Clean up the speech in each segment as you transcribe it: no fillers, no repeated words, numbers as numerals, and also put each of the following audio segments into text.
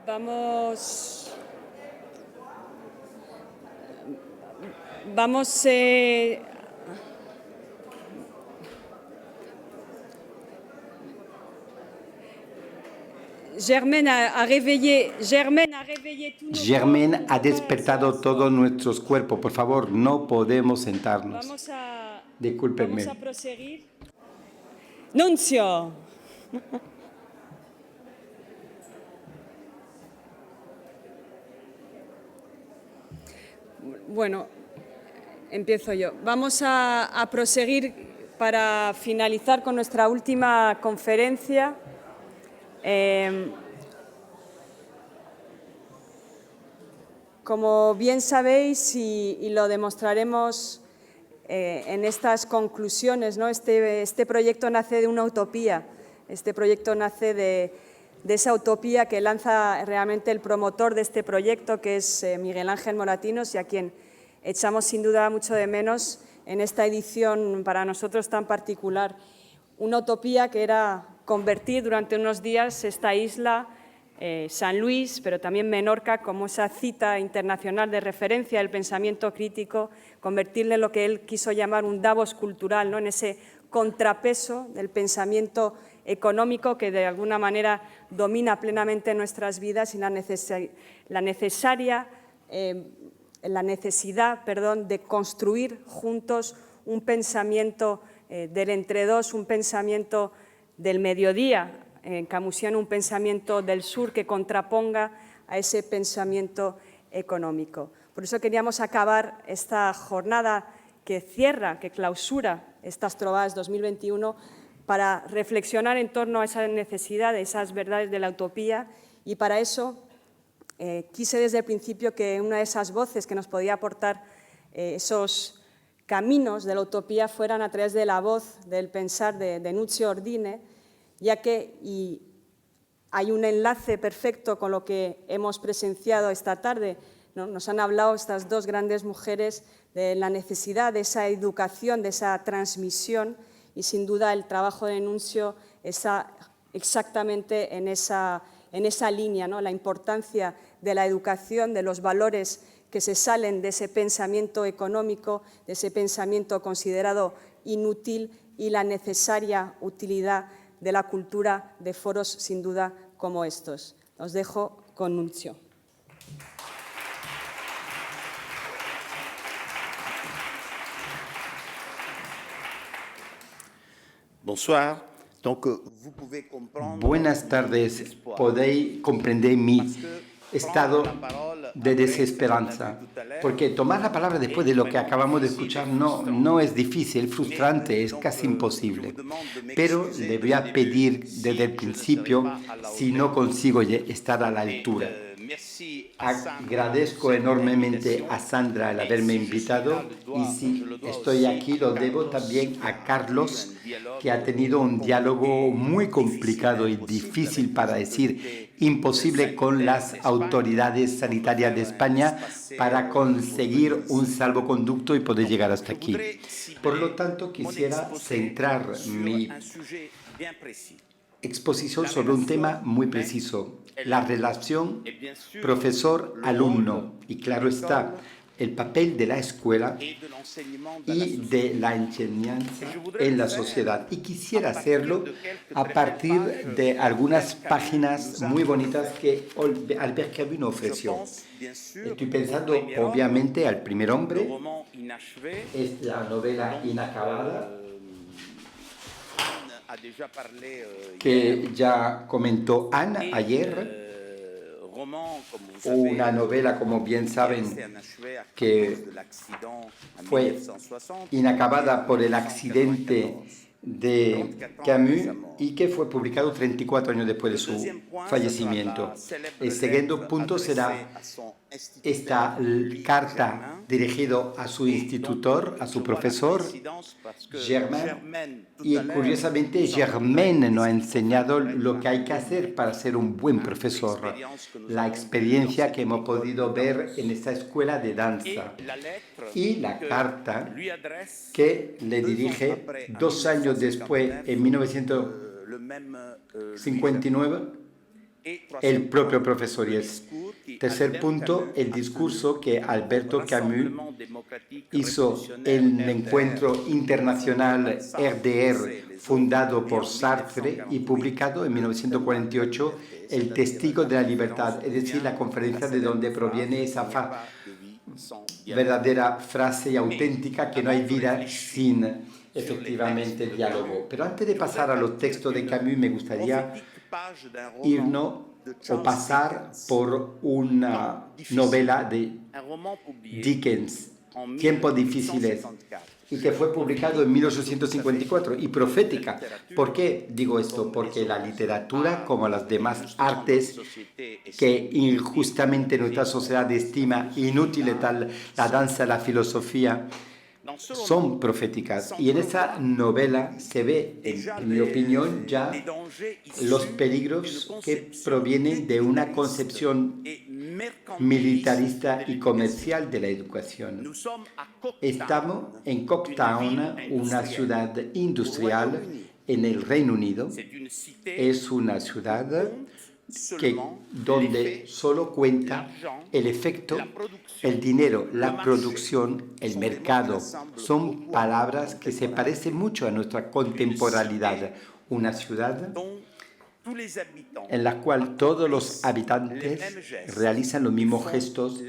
Vamos Germaine a réveillé Germaine ha despertado todos nuestros cuerpos. Por favor, no podemos sentarnos. Discúlpenme. Vamos a proseguir. Nuncio. Bueno, empiezo yo. Vamos a proseguir para finalizar con nuestra última conferencia. Como bien sabéis y lo demostraremos en estas conclusiones, ¿no? Este proyecto nace de una utopía. Este proyecto nace de esa utopía que lanza realmente el promotor de este proyecto, que es Miguel Ángel Moratinos, y a quien echamos sin duda mucho de menos en esta edición para nosotros tan particular. Una utopía que era convertir durante unos días esta isla, San Luis, pero también Menorca, como esa cita internacional de referencia del pensamiento crítico, convertirle en lo que él quiso llamar un Davos cultural, ¿no? En ese contrapeso del pensamiento económico que de alguna manera domina plenamente nuestras vidas y la necesidad de construir juntos un pensamiento del entre dos, un pensamiento del mediodía, en camusiano un pensamiento del sur que contraponga a ese pensamiento económico. Por eso queríamos acabar esta jornada que cierra, que clausura estas Trobades 2021 para reflexionar en torno a esa necesidad, de esas verdades de la utopía, y para eso quise desde el principio que una de esas voces que nos podía aportar esos caminos de la utopía fueran a través de la voz del pensar de Nunzio Ordine, ya que hay un enlace perfecto con lo que hemos presenciado esta tarde, ¿no? Nos han hablado estas dos grandes mujeres de la necesidad de esa educación, de esa transmisión, y sin duda el trabajo de Nunzio está exactamente en esa línea, ¿no? La importancia de la educación, de los valores que se salen de ese pensamiento económico, de ese pensamiento considerado inútil, y la necesaria utilidad de la cultura de foros, sin duda, como estos. Os dejo con Nunzio. Bonsoir. Buenas tardes. Podéis comprender mi estado de desesperanza, porque tomar la palabra después de lo que acabamos de escuchar no es difícil, frustrante, es casi imposible. Pero le voy a pedir desde el principio si no consigo estar a la altura. Agradezco enormemente a Sandra el haberme invitado, y si estoy aquí lo debo también a Carlos, que ha tenido un diálogo muy complicado y difícil, para decir imposible, con las autoridades sanitarias de España para conseguir un salvoconducto y poder llegar hasta aquí. Por lo tanto, quisiera centrar mi exposición sobre un tema muy preciso: la relación profesor-alumno, y claro está, el papel de la escuela y de la enseñanza en la sociedad. Y quisiera hacerlo a partir de algunas páginas muy bonitas que Albert Camus nos ofreció. Estoy pensando, obviamente, al primer hombre, es la novela inacabada, que ya comentó Anne ayer. Una novela, como bien saben, que fue inacabada por el accidente de Camus y que fue publicado 34 años después de su fallecimiento. El segundo punto será esta carta dirigida a su institutor, a su profesor, Germaine. Y curiosamente, Germaine nos ha enseñado lo que hay que hacer para ser un buen profesor, la experiencia que hemos podido ver en esta escuela de danza. Y la carta que le dirige 2 años después, en 1959, el propio profesor. Y el tercer punto, el discurso que Alberto Camus hizo en el encuentro internacional RDR, fundado por Sartre y publicado en 1948, El Testigo de la Libertad, es decir, la conferencia de donde proviene esa verdadera frase y auténtica que no hay vida sin efectivamente diálogo. Pero antes de pasar a los textos de Camus, me gustaría irnos o pasar por una novela de Dickens, Tiempos difíciles, y que fue publicado en 1854 y profética. ¿Por qué digo esto? Porque la literatura, como las demás artes que injustamente nuestra sociedad estima inútiles, tal la danza, la filosofía, son proféticas. Y en esa novela se ve, en mi opinión, ya los peligros que provienen de una concepción militarista y comercial de la educación. Estamos en Coketown, una ciudad industrial en el Reino Unido. Es una ciudad donde solo cuenta el efecto, el dinero, la producción, el mercado. Son palabras que se parecen mucho a nuestra contemporaneidad. Una ciudad en la cual todos los habitantes realizan los mismos gestos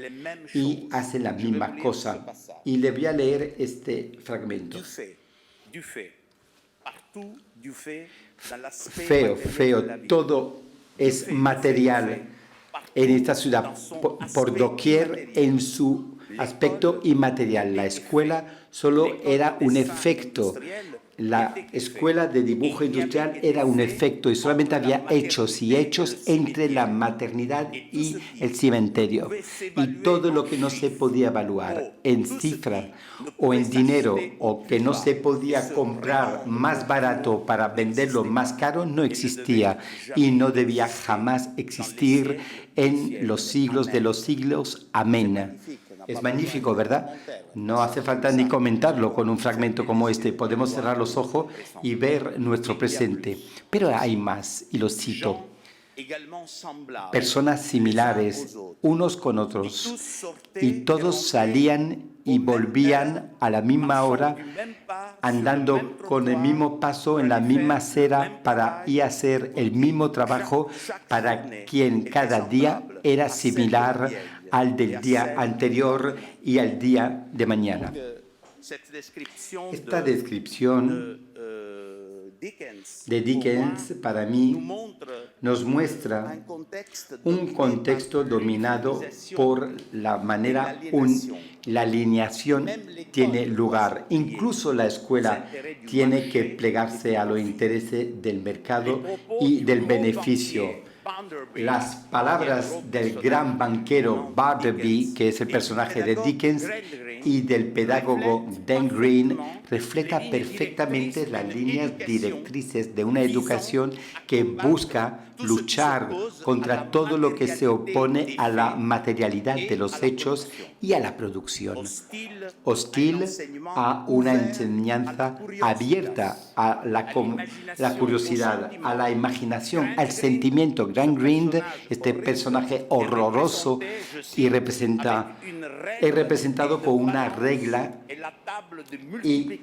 y hacen las mismas cosas. Y le voy a leer este fragmento. Feo, todo es material en esta ciudad, por doquier en su aspecto inmaterial. La escuela solo era un efecto. La escuela de dibujo industrial era un efecto y solamente había hechos y hechos entre la maternidad y el cementerio. Y todo lo que no se podía evaluar en cifras o en dinero o que no se podía comprar más barato para venderlo más caro no existía y no debía jamás existir en los siglos de los siglos. Amén. Es magnífico, ¿verdad? No hace falta ni comentarlo con un fragmento como este. Podemos cerrar los ojos y ver nuestro presente. Pero hay más, y lo cito. Personas similares, unos con otros, y todos salían y volvían a la misma hora, andando con el mismo paso en la misma acera para ir a hacer el mismo trabajo, para quien cada día era similar al del día anterior y al día de mañana. Esta descripción de Dickens, para mí, nos muestra un contexto dominado por la manera la alineación tiene lugar. Incluso la escuela tiene que plegarse a los intereses del mercado y del beneficio. Las palabras del gran banquero Bartleby, que es el personaje de Dickens, y del pedagogo Dan Green, refleja perfectamente las líneas directrices de una educación que busca luchar contra todo lo que se opone a la materialidad de los hechos y a la producción. Hostil a una enseñanza abierta a la curiosidad, a la imaginación, al sentimiento. Grant Green, este personaje horroroso, es representado por una regla y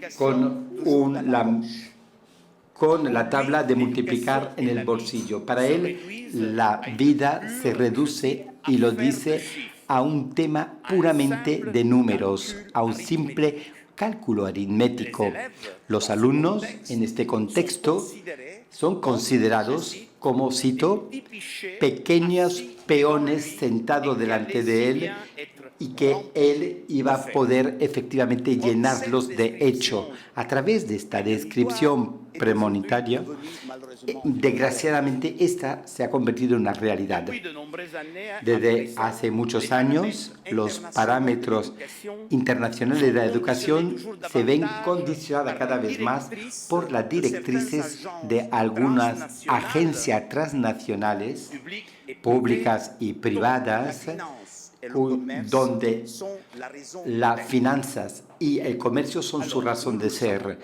con la tabla de multiplicar en el bolsillo. Para él, la vida se reduce, y lo dice, a un tema puramente de números, a un simple cálculo aritmético. Los alumnos, en este contexto, son considerados como, cito, pequeños peones sentados delante de él, y que él iba a poder efectivamente llenarlos de hecho. A través de esta descripción premonitoria, desgraciadamente esta se ha convertido en una realidad. Desde hace muchos años, los parámetros internacionales de la educación se ven condicionados cada vez más por las directrices de algunas agencias transnacionales, públicas y privadas, donde las finanzas y el comercio son su razón de ser.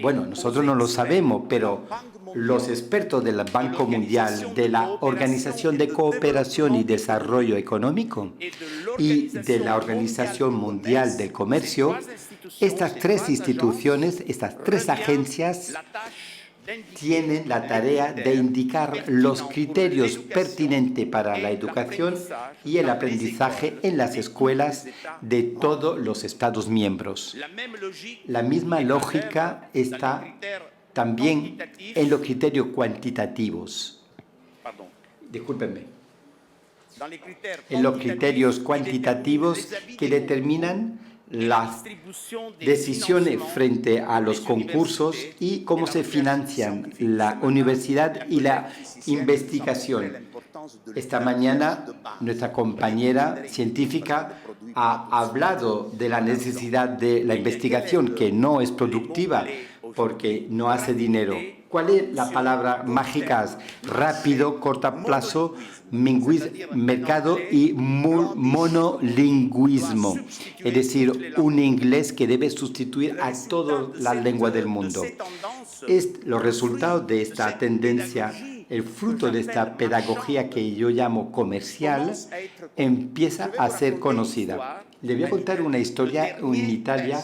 Bueno, nosotros no lo sabemos, pero los expertos del Banco Mundial, de la Organización de Cooperación y Desarrollo Económico y de la Organización Mundial del Comercio, estas tres instituciones, estas tres agencias, tienen la tarea de indicar los criterios pertinentes para la educación y el aprendizaje en las escuelas de todos los Estados miembros. La misma lógica está también en los criterios cuantitativos. Discúlpenme. En los criterios cuantitativos que determinan las decisiones frente a los concursos y cómo se financian la universidad y la investigación. Esta mañana nuestra compañera científica ha hablado de la necesidad de la investigación, que no es productiva porque no hace dinero. ¿Cuál es la palabra mágica? Rápido, corto plazo, mercado y monolingüismo. Es decir, un inglés que debe sustituir a todas las lenguas del mundo. Los resultados de esta tendencia, el fruto de esta pedagogía que yo llamo comercial, empieza a ser conocida. Le voy a contar una historia en Italia,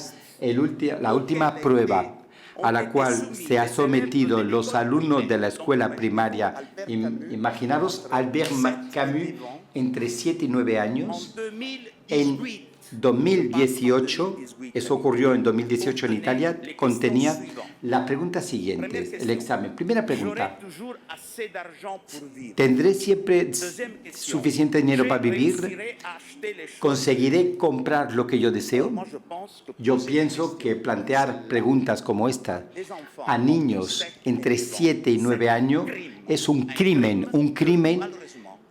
la última prueba a la cual se han sometido los alumnos de la escuela primaria. Imaginaros Albert Camus entre 7 y 9 años. En 2018, eso ocurrió en 2018 en Italia, contenía la pregunta siguiente, el examen. Primera pregunta, ¿tendré siempre suficiente dinero para vivir? ¿Conseguiré comprar lo que yo deseo? Yo pienso que plantear preguntas como esta a niños entre 7 y 9 años es un crimen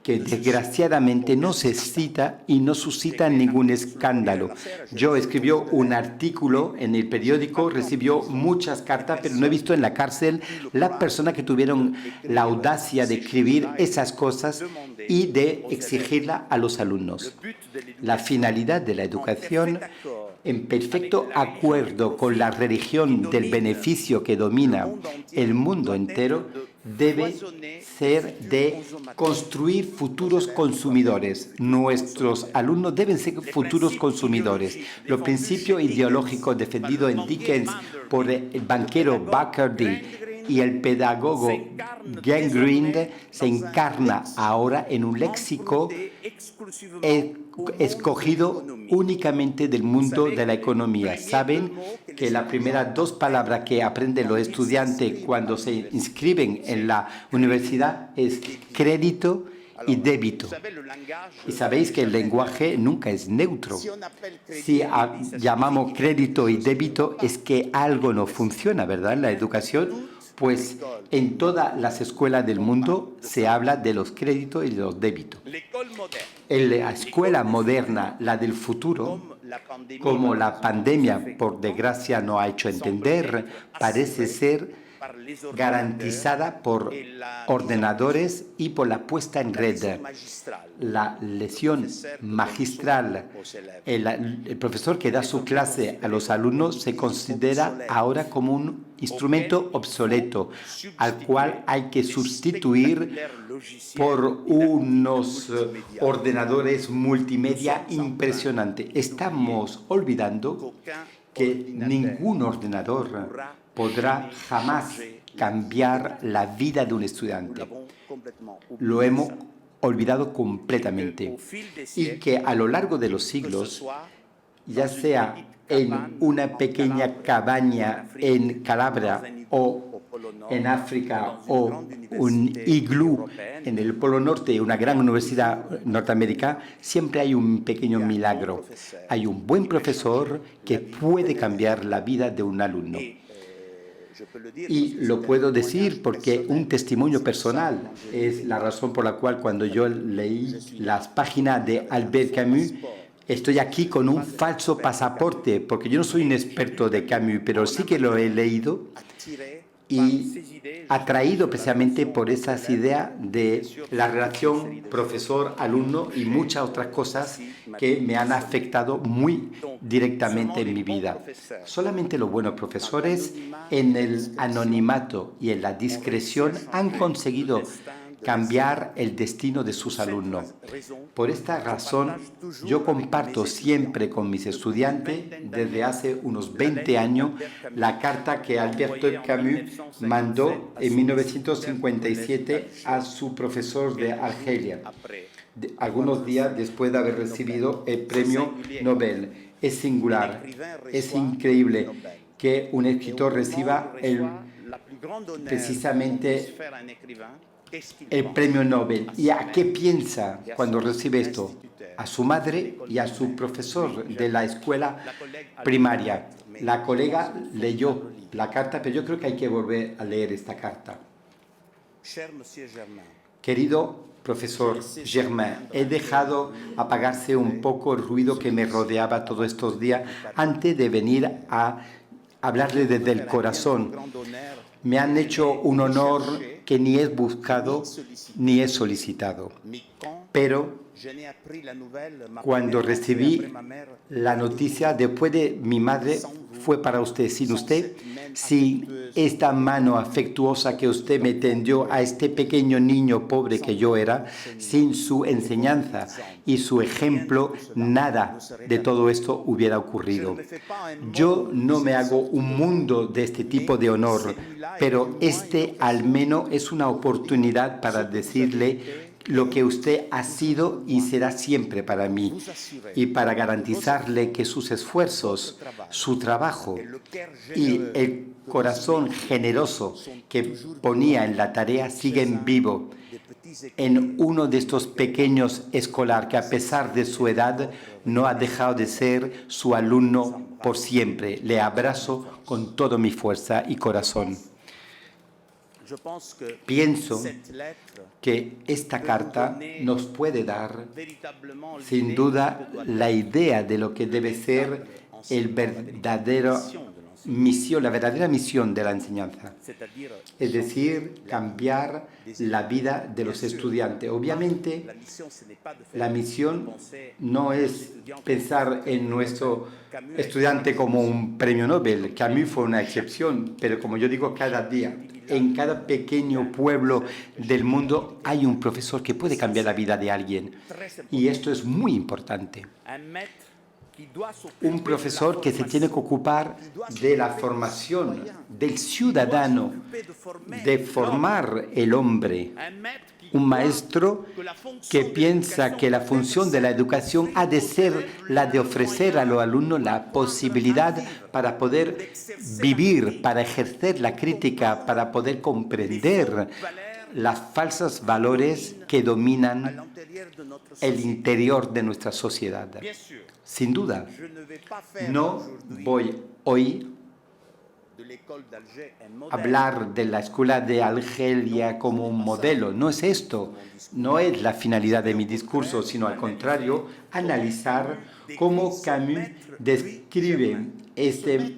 que desgraciadamente no se cita y no suscita ningún escándalo. Yo escribí un artículo en el periódico, recibió muchas cartas, pero no he visto en la cárcel las personas que tuvieron la audacia de escribir esas cosas y de exigirla a los alumnos. La finalidad de la educación, en perfecto acuerdo con la religión del beneficio que domina el mundo entero, debe ser de construir futuros consumidores. Nuestros alumnos deben ser futuros consumidores. Los principios ideológicos defendidos en Dickens por el banquero Buckardy y el pedagogo Greene se encarna ahora en un léxico escogido únicamente del mundo de la economía. Saben que las primeras dos palabras que aprenden los estudiantes cuando se inscriben en la universidad es crédito y débito. Y sabéis que el lenguaje nunca es neutro. Si llamamos crédito y débito es que algo no funciona, ¿verdad? En la educación, pues en todas las escuelas del mundo se habla de los créditos y de los débitos. En la escuela moderna, la del futuro, como la pandemia, por desgracia, no ha hecho entender, parece ser garantizada por ordenadores y por la puesta en red. La lección magistral, el profesor que da su clase a los alumnos se considera ahora como un instrumento obsoleto, al cual hay que sustituir por unos ordenadores multimedia impresionantes. Estamos olvidando que ningún ordenador podrá jamás cambiar la vida de un estudiante. Lo hemos olvidado completamente. Y que a lo largo de los siglos, ya sea en una pequeña cabaña en Calabria o en África o un iglú en el Polo Norte, una gran universidad norteamericana, siempre hay un pequeño milagro. Hay un buen profesor que puede cambiar la vida de un alumno. Y lo puedo decir porque un testimonio personal es la razón por la cual cuando yo leí las páginas de Albert Camus, estoy aquí con un falso pasaporte, porque yo no soy un experto de Camus, pero sí que lo he leído. y atraído precisamente por esas ideas de la relación profesor-alumno y muchas otras cosas que me han afectado muy directamente en mi vida. Solamente los buenos profesores en el anonimato y en la discreción han conseguido cambiar el destino de sus alumnos. Por esta razón, yo comparto siempre con mis estudiantes, desde hace unos 20 años, la carta que Alberto Camus mandó en 1957 a su profesor de Argelia, algunos días después de haber recibido el premio Nobel. Es singular, es increíble que un escritor reciba precisamente el premio Nobel. ¿Y a qué piensa cuando recibe esto? A su madre y a su profesor de la escuela primaria. La colega leyó la carta, pero yo creo que hay que volver a leer esta carta. Querido profesor Germain, he dejado apagarse un poco el ruido que me rodeaba todos estos días antes de venir a hablarle desde el corazón. Me han hecho un honor que ni he buscado ni he solicitado. Pero cuando recibí la noticia, después de mi madre, fue para usted. Sin usted, sin esta mano afectuosa que usted me tendió a este pequeño niño pobre que yo era, sin su enseñanza y su ejemplo, nada de todo esto hubiera ocurrido. Yo no me hago un mundo de este tipo de honor, pero este al menos es una oportunidad para decirle lo que usted ha sido y será siempre para mí, y para garantizarle que sus esfuerzos, su trabajo y el corazón generoso que ponía en la tarea siguen vivo en uno de estos pequeños escolares que, a pesar de su edad, no ha dejado de ser su alumno por siempre. Le abrazo con toda mi fuerza y corazón. Pienso que esta carta nos puede dar, sin duda, la idea de lo que debe ser la verdadera misión de la enseñanza, es decir, cambiar la vida de los estudiantes. Obviamente, la misión no es pensar en nuestro estudiante como un premio Nobel. Camus fue una excepción, pero como yo digo, cada día, en cada pequeño pueblo del mundo hay un profesor que puede cambiar la vida de alguien. Y esto es muy importante. Un profesor que se tiene que ocupar de la formación del ciudadano, de formar el hombre. Un maestro que piensa que la función de la educación ha de ser la de ofrecer a los alumnos la posibilidad para poder vivir, para ejercer la crítica, para poder comprender los falsos valores que dominan el interior de nuestra sociedad. Sin duda, no voy hoy a hablar de la escuela de Argelia como un modelo. No es esto, no es la finalidad de mi discurso, sino al contrario, analizar cómo Camus describe este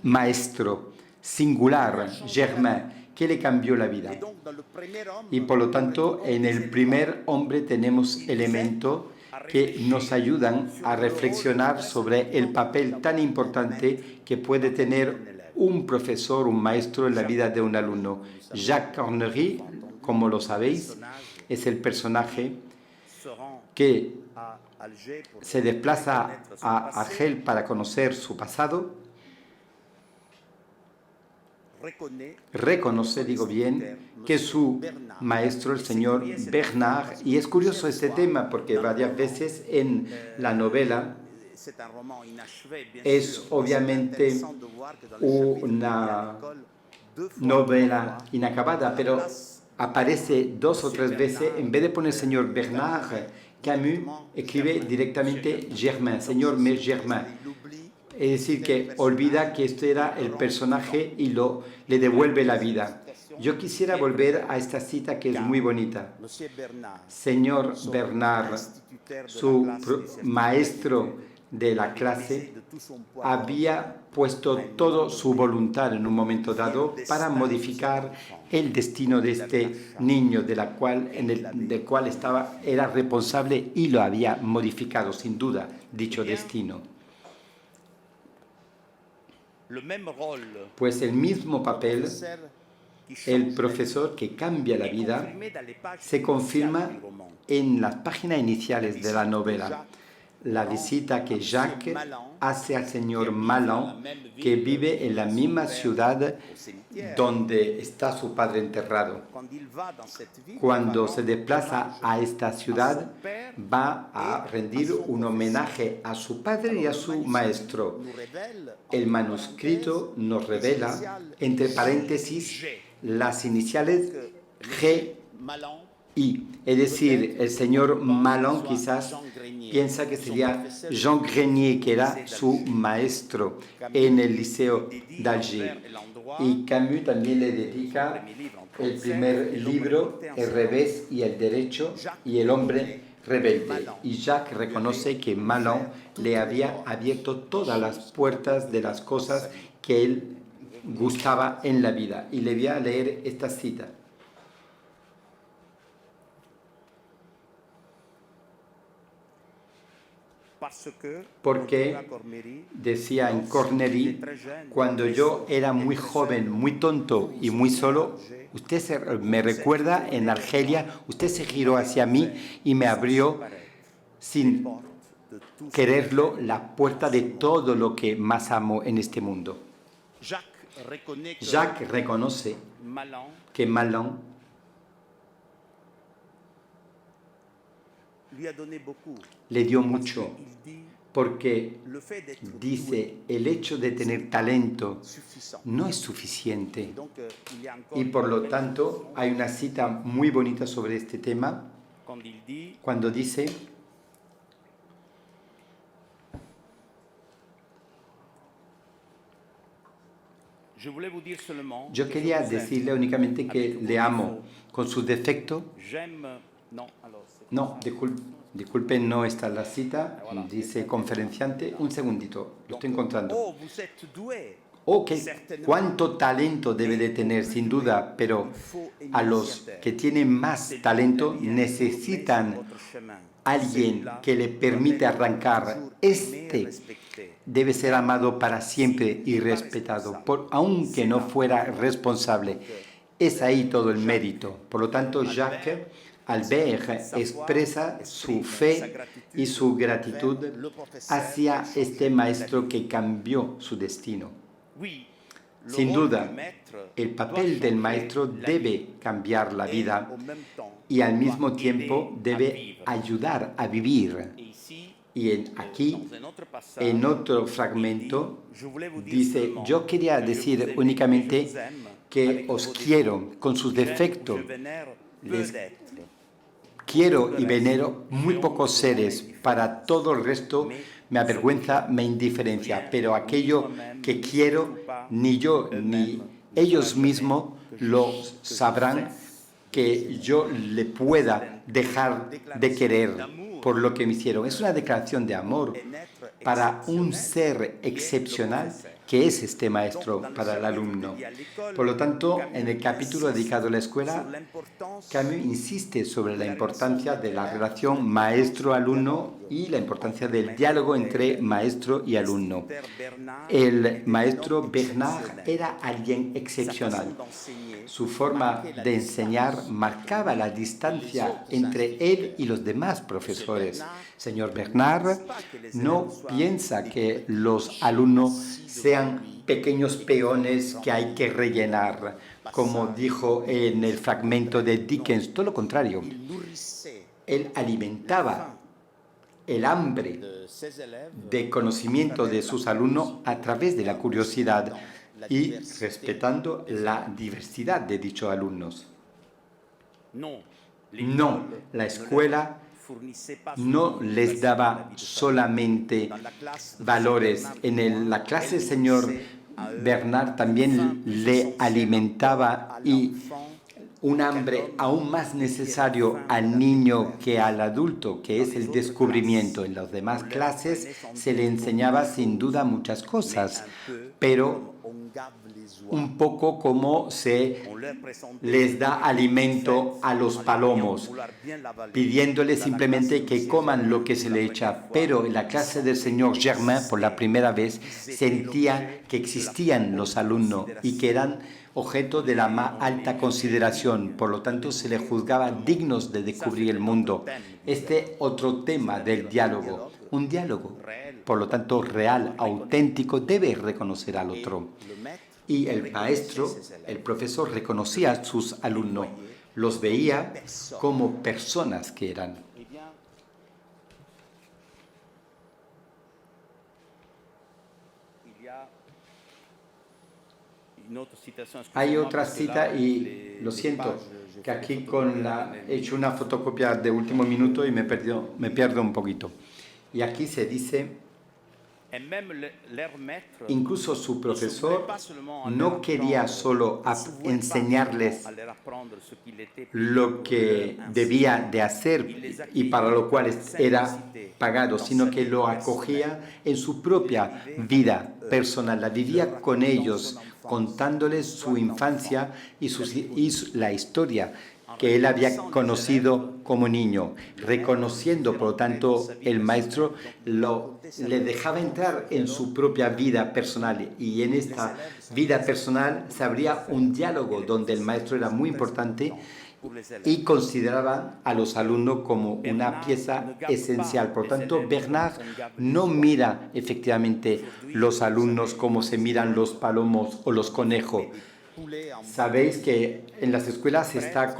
maestro singular, Germain, que le cambió la vida. Y por lo tanto, en el primer hombre tenemos elementos que nos ayudan a reflexionar sobre el papel tan importante que puede tener un profesor, un maestro en la vida de un alumno. Jacques Cornery, como lo sabéis, es el personaje que se desplaza a Argel para conocer su pasado. Reconoce, digo bien, que su maestro, el señor Bernard, y es curioso este tema porque varias veces en la novela es obviamente una novela inacabada, pero aparece 2 o 3 veces, en vez de poner señor Bernard, Camus escribe directamente Germain, señor Germain. Es decir, que olvida que este era el personaje y le devuelve la vida. Yo quisiera volver a esta cita que es muy bonita. Señor Bernard, su maestro de la clase había puesto toda su voluntad en un momento dado para modificar el destino de este niño del cual era responsable y lo había modificado sin duda dicho destino. Pues el mismo papel, el profesor que cambia la vida, se confirma en las páginas iniciales de la novela. La visita que Jacques hace al señor Malan, que vive en la misma ciudad donde está su padre enterrado. Cuando se desplaza a esta ciudad, va a rendir un homenaje a su padre y a su maestro. El manuscrito nos revela, entre paréntesis, las iniciales G I. Es decir, el señor Malan quizás piensa que sería Jean Grenier, que era su maestro en el Liceo d'Alger. Y Camus también le dedica el primer libro, El revés y el derecho y el hombre rebelde. Y Jacques reconoce que Malan le había abierto todas las puertas de las cosas que él gustaba en la vida. Y le voy a leer esta cita. Porque, decía en Cornery, cuando yo era muy joven, muy tonto y muy solo, usted me recuerda en Argelia, usted se giró hacia mí y me abrió, sin quererlo, la puerta de todo lo que más amo en este mundo. Jacques reconoce que Malan le dio mucho, porque dice, el hecho de tener talento no es suficiente. Y por lo tanto, hay una cita muy bonita sobre este tema, cuando dice, yo quería decirle únicamente que le amo, con sus defectos. No, disculpe, no está la cita, dice conferenciante. Un segundito, lo estoy encontrando. Cuánto talento debe de tener, sin duda, pero a los que tienen más talento necesitan alguien que le permite arrancar. Este debe ser amado para siempre y respetado, aunque no fuera responsable. Es ahí todo el mérito. Por lo tanto, Jacques Albert expresa su fe y su gratitud hacia este maestro que cambió su destino. Sin duda, el papel del maestro debe cambiar la vida y al mismo tiempo debe ayudar a vivir. Y aquí, en otro fragmento, dice, yo quería decir únicamente que os quiero con sus defectos. Les quiero y venero muy pocos seres, para todo el resto me avergüenza, me indiferencia, pero aquello que quiero, ni yo ni ellos mismos lo sabrán que yo le pueda dejar de querer por lo que me hicieron. Es una declaración de amor para un ser excepcional que es este maestro para el alumno. Por lo tanto, en el capítulo dedicado a la escuela, Camus insiste sobre la importancia de la relación maestro-alumno y la importancia del diálogo entre maestro y alumno. El maestro Bernard era alguien excepcional. Su forma de enseñar marcaba la distancia entre él y los demás profesores. Señor Bernard no piensa que los alumnos sean pequeños peones que hay que rellenar, como dijo en el fragmento de Dickens. Todo lo contrario, él alimentaba el hambre de conocimiento de sus alumnos a través de la curiosidad y respetando la diversidad de dichos alumnos. No, la escuela no les daba solamente valores. En la clase, el señor Bernard también le alimentaba y un hambre aún más necesario al niño que al adulto, que es el descubrimiento. En las demás clases se le enseñaba sin duda muchas cosas, pero un poco como se les da alimento a los palomos, pidiéndoles simplemente que coman lo que se le echa. Pero en la clase del señor Germain, por la primera vez, sentía que existían los alumnos y que eran objeto de la más alta consideración. Por lo tanto, se les juzgaba dignos de descubrir el mundo. Este otro tema del diálogo, un diálogo, por lo tanto, real, auténtico, debe reconocer al otro. Y el maestro, el profesor, reconocía a sus alumnos, los veía como personas que eran. Hay otra cita y lo siento, que aquí he hecho una fotocopia de último minuto y me pierdo un poquito. Y aquí se dice, incluso su profesor no quería solo enseñarles lo que debía de hacer y para lo cual era pagado, sino que lo acogía en su propia vida personal, la vivía con ellos, contándoles su infancia y la historia que él había conocido como niño, reconociendo, por lo tanto, el maestro le dejaba entrar en su propia vida personal, y en esta vida personal se abría un diálogo donde el maestro era muy importante y consideraba a los alumnos como una pieza esencial. Por tanto, Bernard no mira efectivamente los alumnos como se miran los palomos o los conejos. Sabéis que en las escuelas se está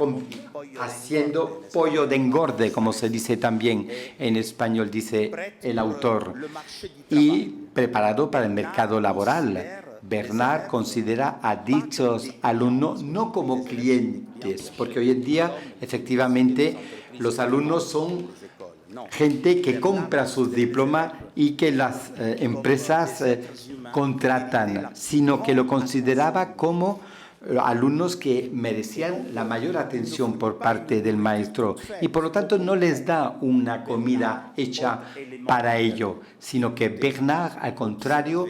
haciendo pollo de engorde, como se dice también en español, dice el autor, y preparado para el mercado laboral. Bernard considera a dichos alumnos no como clientes, porque hoy en día efectivamente los alumnos son gente que compra sus diplomas y que las empresas contratan, sino que lo consideraba como alumnos que merecían la mayor atención por parte del maestro, y por lo tanto no les da una comida hecha para ello, sino que Bernard, al contrario,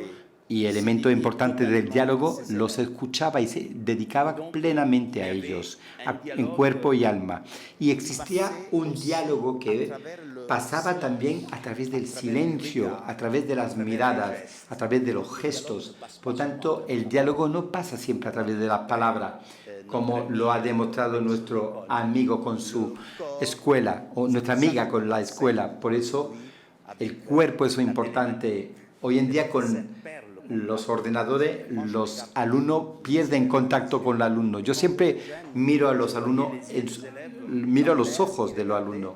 y elemento importante del diálogo, los escuchaba y se dedicaba plenamente a ellos, en cuerpo y alma. Y existía un diálogo que pasaba también a través del silencio, a través de las miradas, a través de los gestos. Por tanto, el diálogo no pasa siempre a través de la palabra, como lo ha demostrado nuestro amigo con su escuela, o nuestra amiga con la escuela. Por eso, el cuerpo es importante. Hoy en día, con los ordenadores, los alumnos pierden contacto con el alumno. Yo siempre miro a los alumnos, miro a los ojos de los alumnos.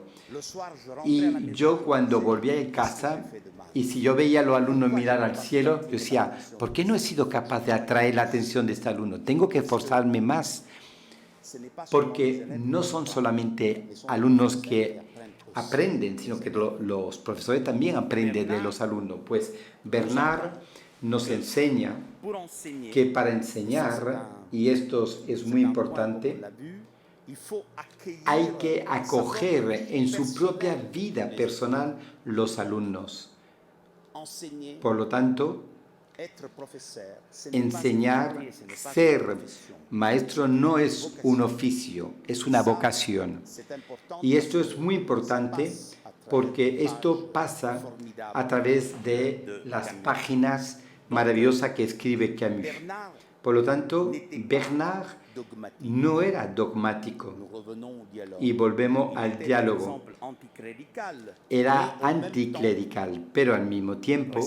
Y yo cuando volvía a casa, y si yo veía a los alumnos mirar al cielo, yo decía, ¿por qué no he sido capaz de atraer la atención de este alumno? Tengo que esforzarme más, porque no son solamente alumnos que aprenden, sino que los profesores también aprenden de los alumnos. Pues Bernard nos enseña que para enseñar, y esto es muy importante, hay que acoger en su propia vida personal los alumnos. Por lo tanto, enseñar, ser maestro no es un oficio, es una vocación. Y esto es muy importante porque esto pasa a través de las páginas maravillosas que escribe Camus. Por lo tanto, Bernard no era dogmático. Y volvemos al diálogo. Era anticlerical, pero al mismo tiempo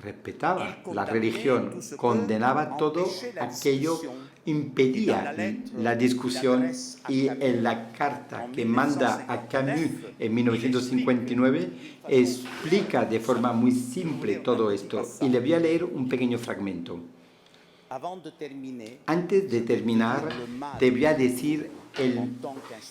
respetaba la religión, condenaba todo aquello, impedía la discusión, y en la carta que manda a Camus en 1959 explica de forma muy simple todo esto. Y le voy a leer un pequeño fragmento. Antes de terminar, te voy a decir el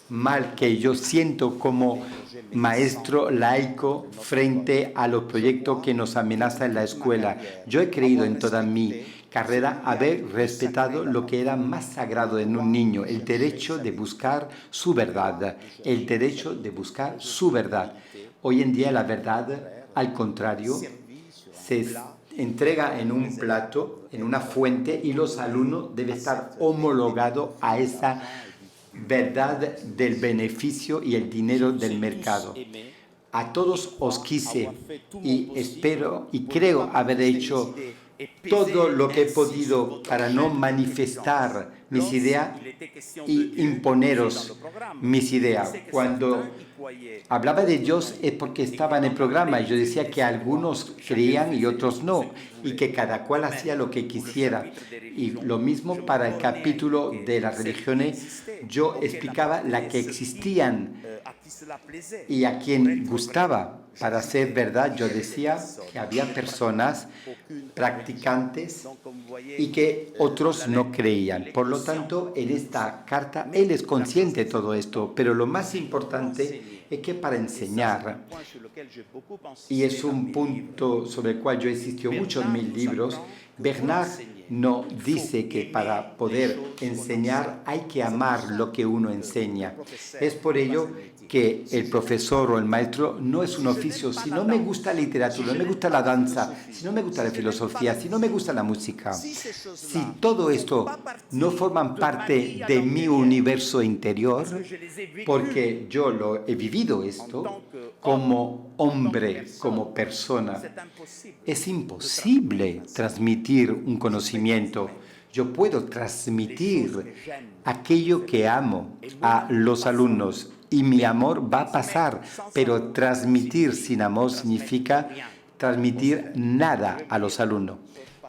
mal que yo siento como maestro laico frente a los proyectos que nos amenazan en la escuela. Yo he creído en toda mí carrera haber respetado lo que era más sagrado en un niño, el derecho de buscar su verdad, el derecho de buscar su verdad. Hoy en día la verdad, al contrario, se entrega en un plato, en una fuente, y los alumnos deben estar homologados a esa verdad del beneficio y el dinero del mercado. A todos os quise y espero y creo haber hecho todo lo que he podido para no manifestar mis ideas y imponeros mis ideas. Cuando hablaba de Dios es porque estaba en el programa y yo decía que algunos creían y otros no, y que cada cual hacía lo que quisiera. Y lo mismo para el capítulo de las religiones, yo explicaba la que existían y a quien gustaba. Para ser verdad, yo decía que había personas practicantes y que otros no creían. Por lo tanto, en esta carta, él es consciente de todo esto, pero lo más importante es que para enseñar, y es un punto sobre el cual yo he insistido mucho en mis libros, Bernard no dice que para poder enseñar hay que amar lo que uno enseña. Es por ello que el profesor o el maestro no es un oficio. Si no me gusta la literatura, no me gusta la danza, si no me gusta la filosofía, si no me gusta la música, si todo esto no forman parte de mi universo interior, porque yo lo he vivido esto como hombre, como persona, es imposible transmitir un conocimiento. Yo puedo transmitir aquello que amo a los alumnos y mi amor va a pasar, pero transmitir sin amor significa transmitir nada a los alumnos.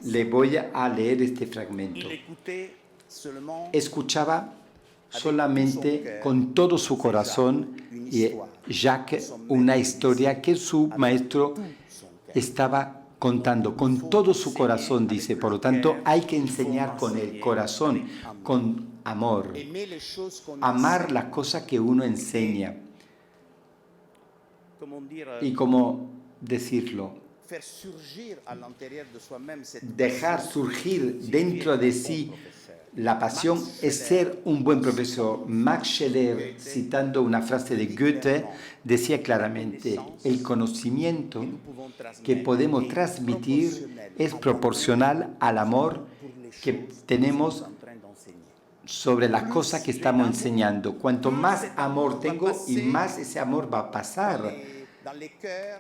Le voy a leer este fragmento. Escuchaba solamente con todo su corazón y Jacques una historia que su maestro estaba contando con todo su corazón, dice. Por lo tanto, hay que enseñar con el corazón, con amor. Amar la cosa que uno enseña. Y cómo decirlo, dejar surgir dentro de sí la pasión es ser un buen profesor. Max Scheler, citando una frase de Goethe, decía claramente, el conocimiento que podemos transmitir es proporcional al amor que tenemos sobre la cosa que estamos enseñando. Cuanto más amor tengo y más ese amor va a pasar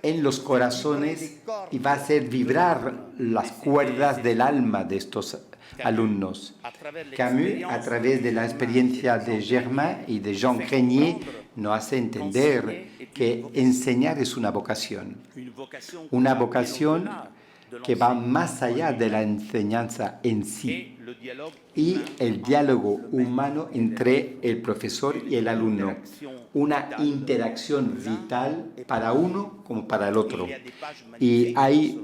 en los corazones y va a hacer vibrar las cuerdas del alma de estos alumnos. Camus, a través de la experiencia de Germain y de Jean Grenier, nos hace entender que enseñar es una vocación que va más allá de la enseñanza en sí y el diálogo humano entre el profesor y el alumno, una interacción vital para uno como para el otro. Y hay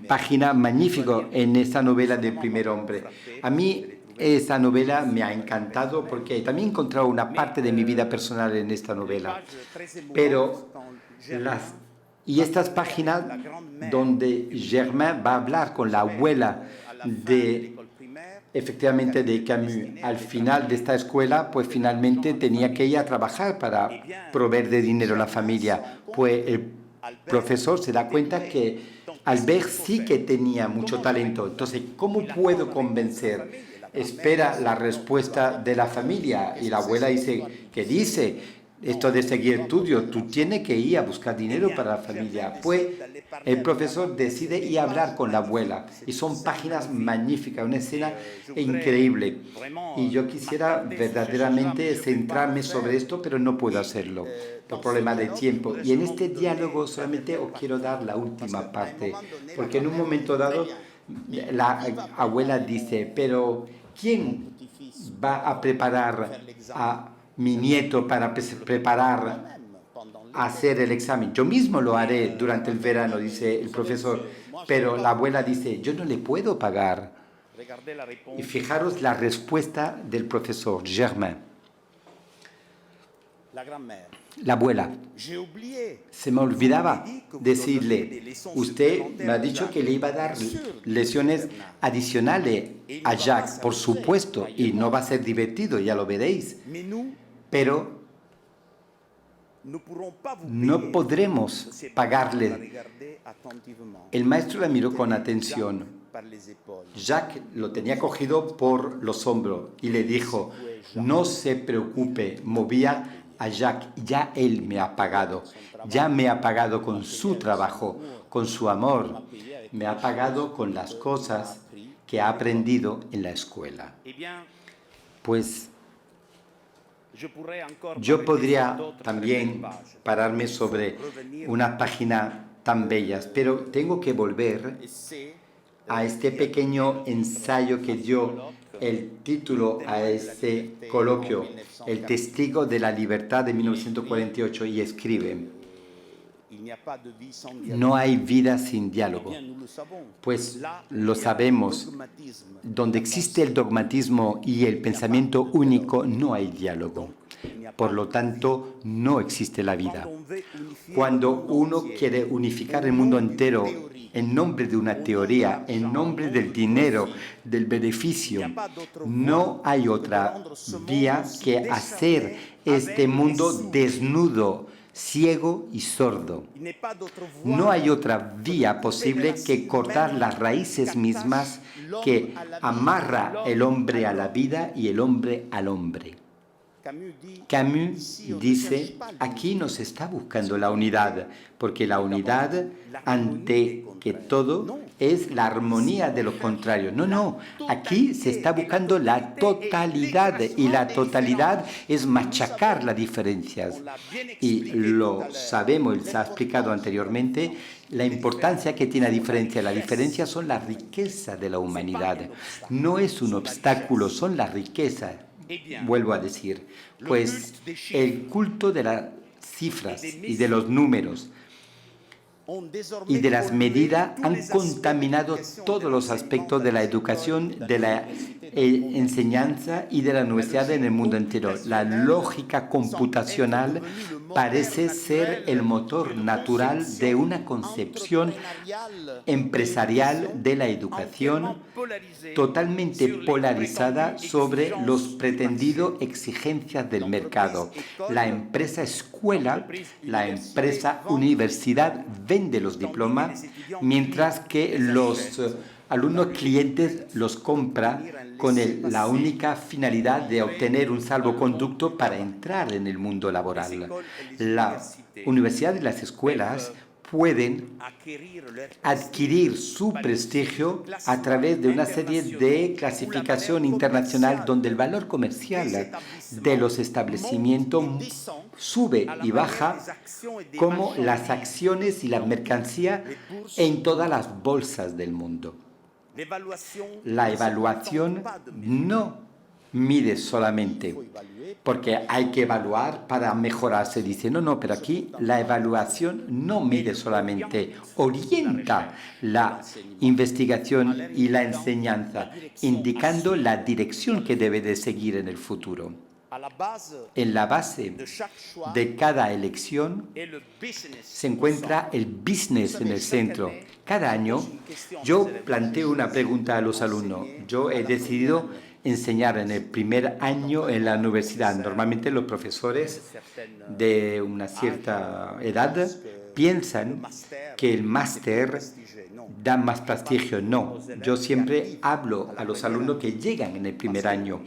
páginas magníficas en esta novela de Primer Hombre. A mí esta novela me ha encantado porque también he encontrado una parte de mi vida personal en esta novela. Pero y estas páginas donde Germain va a hablar con la abuela efectivamente de Camus. Al final de esta escuela, pues finalmente tenía que ir a trabajar para proveer de dinero a la familia. Pues el profesor se da cuenta que Albert sí que tenía mucho talento. Entonces, ¿cómo puedo convencer? Espera la respuesta de la familia y la abuela dice, ¿qué dice? Esto de seguir estudios, tú tienes que ir a buscar dinero para la familia. Pues el profesor decide ir a hablar con la abuela y son páginas magníficas, una escena increíble. Y yo quisiera verdaderamente centrarme sobre esto, pero no puedo hacerlo por problemas de tiempo. Y en este diálogo solamente os quiero dar la última parte, porque en un momento dado la abuela dice, pero ¿quién va a preparar a mi nieto para preparar a hacer el examen? Yo mismo lo haré durante el verano, dice el profesor, pero la abuela dice, yo no le puedo pagar. Y fijaros la respuesta del profesor Germain. La abuela. Se me olvidaba decirle, usted me ha dicho que le iba a dar lecciones adicionales a Jacques, por supuesto, y no va a ser divertido, ya lo veréis. Pero no podremos pagarle. El maestro la miró con atención. Jacques lo tenía cogido por los hombros y le dijo, no se preocupe, movía a Jacques, ya él me ha pagado, ya me ha pagado con su trabajo, con su amor, me ha pagado con las cosas que ha aprendido en la escuela. Pues yo podría también pararme sobre una página tan bellas, pero tengo que volver a este pequeño ensayo que dio el título a este coloquio, El testigo de la libertad de 1948, y escribe, no hay vida sin diálogo. Pues lo sabemos, donde existe el dogmatismo y el pensamiento único, no hay diálogo. Por lo tanto, no existe la vida. Cuando uno quiere unificar el mundo entero en nombre de una teoría, en nombre del dinero, del beneficio, no hay otra vía que hacer este mundo desnudo, ciego y sordo. No hay otra vía posible que cortar las raíces mismas que amarra el hombre a la vida y el hombre al hombre. Camus dice, aquí no se está buscando la unidad, porque la unidad, ante que todo, es la armonía de lo contrario. No, aquí se está buscando la totalidad, y la totalidad es machacar las diferencias. Y lo sabemos, él se ha explicado anteriormente, la importancia que tiene la diferencia. La diferencia son la riqueza de la humanidad. No es un obstáculo, son la riqueza. Vuelvo a decir, pues el culto de las cifras y de los números y de las medidas han contaminado todos los aspectos de la educación, de la enseñanza y de la universidad en el mundo entero. La lógica computacional parece ser el motor natural de una concepción empresarial de la educación totalmente polarizada sobre los pretendidos exigencias del mercado. La empresa escuela, la empresa universidad vende los diplomas, mientras que los alumnos clientes los compra con la única finalidad de obtener un salvoconducto para entrar en el mundo laboral. La universidad y las escuelas pueden adquirir su prestigio a través de una serie de clasificación internacional donde el valor comercial de los establecimientos sube y baja como las acciones y la mercancía en todas las bolsas del mundo. La evaluación no mide solamente, porque hay que evaluar para mejorar, se dice. No, pero aquí la evaluación no mide solamente, orienta la investigación y la enseñanza, indicando la dirección que debe de seguir en el futuro. En la base de cada elección se encuentra el business en el centro. Cada año yo planteo una pregunta a los alumnos. Yo he decidido enseñar en el primer año en la universidad. Normalmente los profesores de una cierta edad piensan que el máster da más prestigio. No, yo siempre hablo a los alumnos que llegan en el primer año,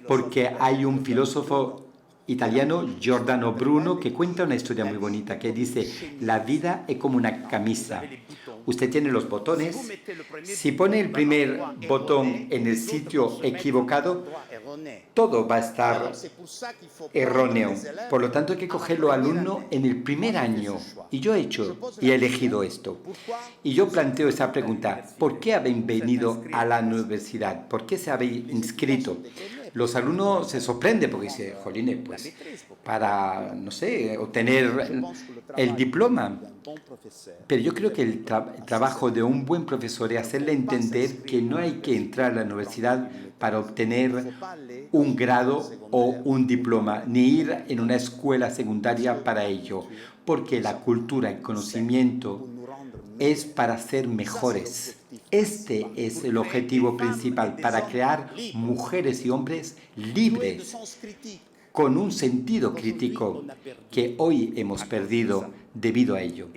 porque hay un filósofo italiano, Giordano Bruno, que cuenta una historia muy bonita, que dice, la vida es como una camisa. Usted tiene los botones. Si pone el primer botón en el sitio equivocado, todo va a estar erróneo. Por lo tanto, hay que cogerlo alumno en el primer año. Y yo he elegido esto. Y yo planteo esa pregunta. ¿Por qué habéis venido a la universidad? ¿Por qué se habéis inscrito? los alumnos se sorprenden porque dicen, jolines, pues para, no sé, obtener el diploma. Pero yo creo que el trabajo de un buen profesor es hacerle entender que no hay que entrar a la universidad para obtener un grado o un diploma, ni ir en una escuela secundaria para ello, porque la cultura, el conocimiento es para ser mejores. Este es el objetivo principal, para crear mujeres y hombres libres, con un sentido crítico que hoy hemos perdido debido a ello.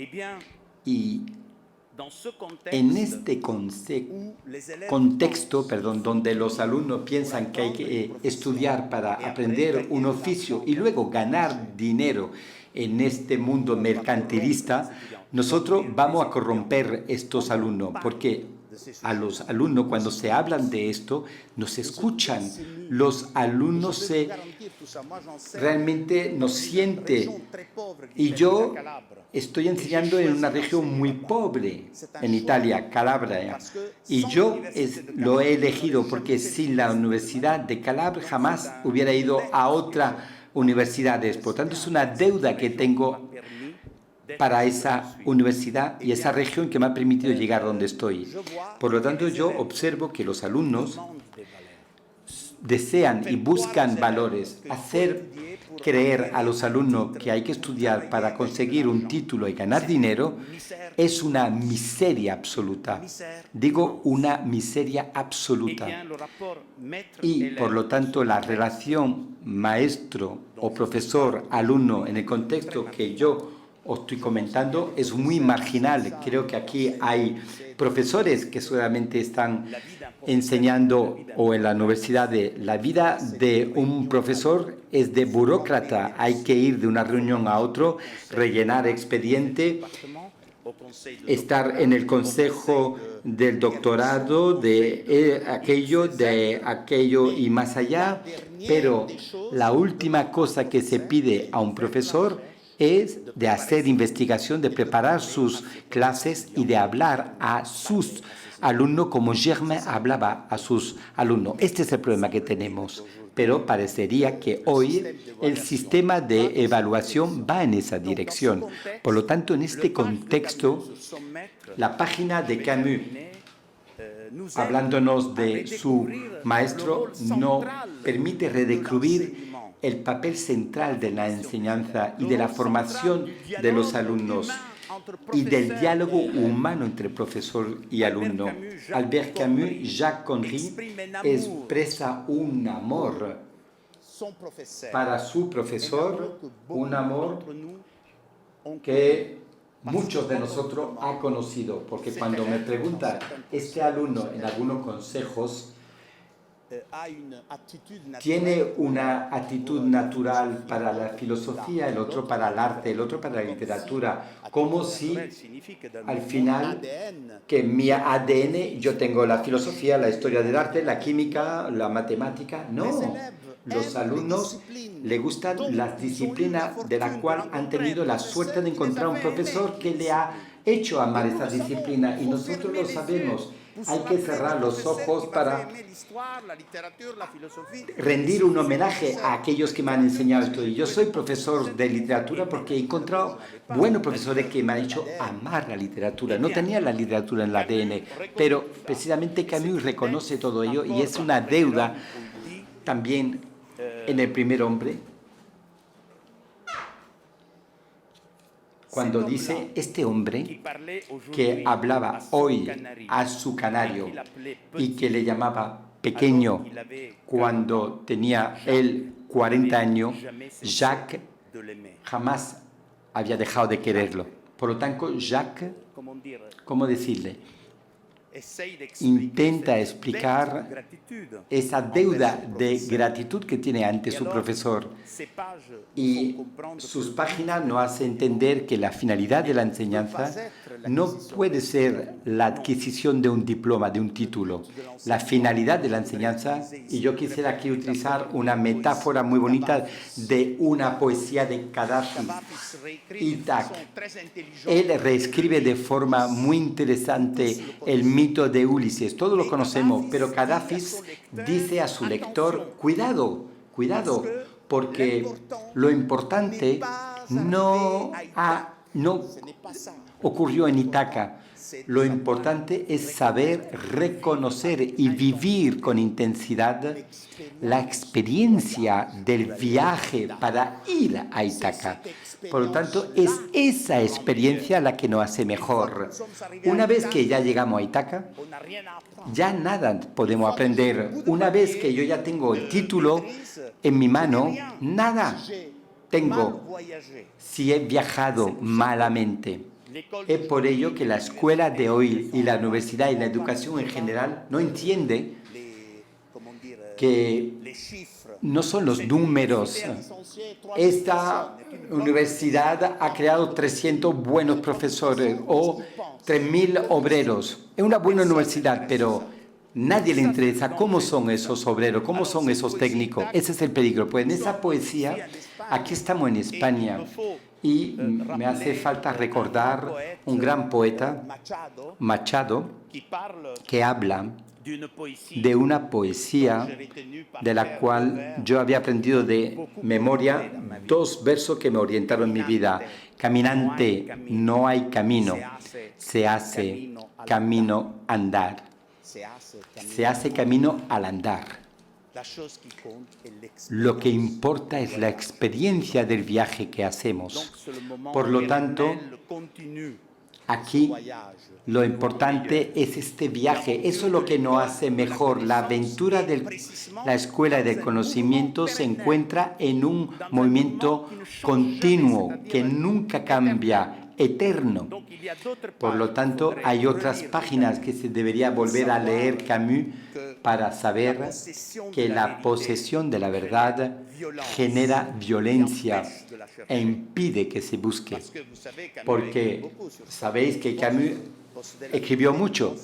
Y en este contexto, donde los alumnos piensan que hay que estudiar para aprender un oficio y luego ganar dinero en este mundo mercantilista, nosotros vamos a corromper estos alumnos, porque a los alumnos, cuando se hablan de esto, nos escuchan. Los alumnos realmente nos sienten. Y yo estoy enseñando en una región muy pobre, en Italia, Calabria. Y yo lo he elegido porque sin la Universidad de Calabria jamás hubiera ido a otras universidades. Por tanto, es una deuda que tengo para esa universidad y esa región que me ha permitido llegar donde estoy. Por lo tanto, yo observo que los alumnos desean y buscan valores. Hacer creer a los alumnos que hay que estudiar para conseguir un título y ganar dinero es una miseria absoluta. Digo una miseria absoluta. Y, por lo tanto, la relación maestro o profesor-alumno en el contexto que yo os estoy comentando es muy marginal. Creo que aquí hay profesores que solamente están enseñando o en la universidad la vida de un profesor es de burócrata. Hay que ir de una reunión a otra, rellenar expediente, estar en el consejo del doctorado, de aquello y más allá. Pero la última cosa que se pide a un profesor es de hacer investigación, de preparar sus clases y de hablar a sus alumnos como Germain hablaba a sus alumnos. Este es el problema que tenemos, pero parecería que hoy el sistema de evaluación va en esa dirección. Por lo tanto, en este contexto, la página de Camus, hablándonos de su maestro, nos permite redescubrir el papel central de la enseñanza y de la formación de los alumnos y del diálogo humano entre profesor y alumno. Albert Camus, Jacques Conry, expresa un amor para su profesor, un amor que muchos de nosotros han conocido, porque cuando me pregunta este alumno en algunos consejos, tiene una actitud natural para la filosofía, el otro para el arte, el otro para la literatura, como si al final que en mi ADN yo tengo la filosofía, la historia del arte, la química, la matemática. No, los alumnos les gustan las disciplinas de la cual han tenido la suerte de encontrar un profesor que le ha hecho amar esta disciplina, y nosotros lo sabemos. Hay que cerrar los ojos para rendir un homenaje a aquellos que me han enseñado esto. Y yo soy profesor de literatura porque he encontrado buenos profesores que me han hecho amar la literatura. No tenía la literatura en el ADN, pero precisamente Camus reconoce todo ello y es una deuda también en el primer hombre. Cuando dice este hombre que hablaba hoy a su canario y que le llamaba pequeño cuando tenía él 40 años, Jacques jamás había dejado de quererlo. Por lo tanto, Jacques, ¿cómo decirle? Intenta explicar esa deuda de gratitud que tiene ante su profesor, y sus páginas nos hacen entender que la finalidad de la enseñanza no puede ser la adquisición de un diploma, de un título. La finalidad de la enseñanza, y yo quisiera aquí utilizar una metáfora muy bonita de una poesía de Gaddafi, Itak. Él reescribe de forma muy interesante el mito mito de Ulises, todos lo conocemos, pero Kadafis dice a su lector, cuidado, cuidado, porque lo importante no ocurrió en Ítaca. Lo importante es saber reconocer y vivir con intensidad la experiencia del viaje para ir a Ítaca. Por lo tanto, es esa experiencia la que nos hace mejor. Una vez que ya llegamos a Ítaca, ya nada podemos aprender. Una vez que yo ya tengo el título en mi mano, nada tengo si he viajado malamente. Es por ello que la escuela de hoy y la universidad y la educación en general no entiende que no son los números. Esta universidad ha creado 300 buenos profesores o 3.000 obreros. Es una buena universidad, pero nadie le interesa cómo son esos obreros, cómo son esos técnicos. Ese es el peligro. Pues en esa poesía, aquí estamos en España, y me hace falta recordar un gran poeta, Machado, que habla de una poesía de la cual yo había aprendido de memoria 2 versos que me orientaron en mi vida. Caminante, no hay camino, se hace camino andar. Se hace camino al andar. Lo que importa es la experiencia del viaje que hacemos. Por lo tanto, aquí lo importante es este viaje. Eso es lo que nos hace mejor. La aventura de la escuela del conocimiento se encuentra en un movimiento continuo que nunca cambia, eterno. Por lo tanto, hay otras páginas que se debería volver a leer Camus para saber que la posesión de la verdad genera violencia e impide que se busque. Porque sabéis que Camus escribió mucho.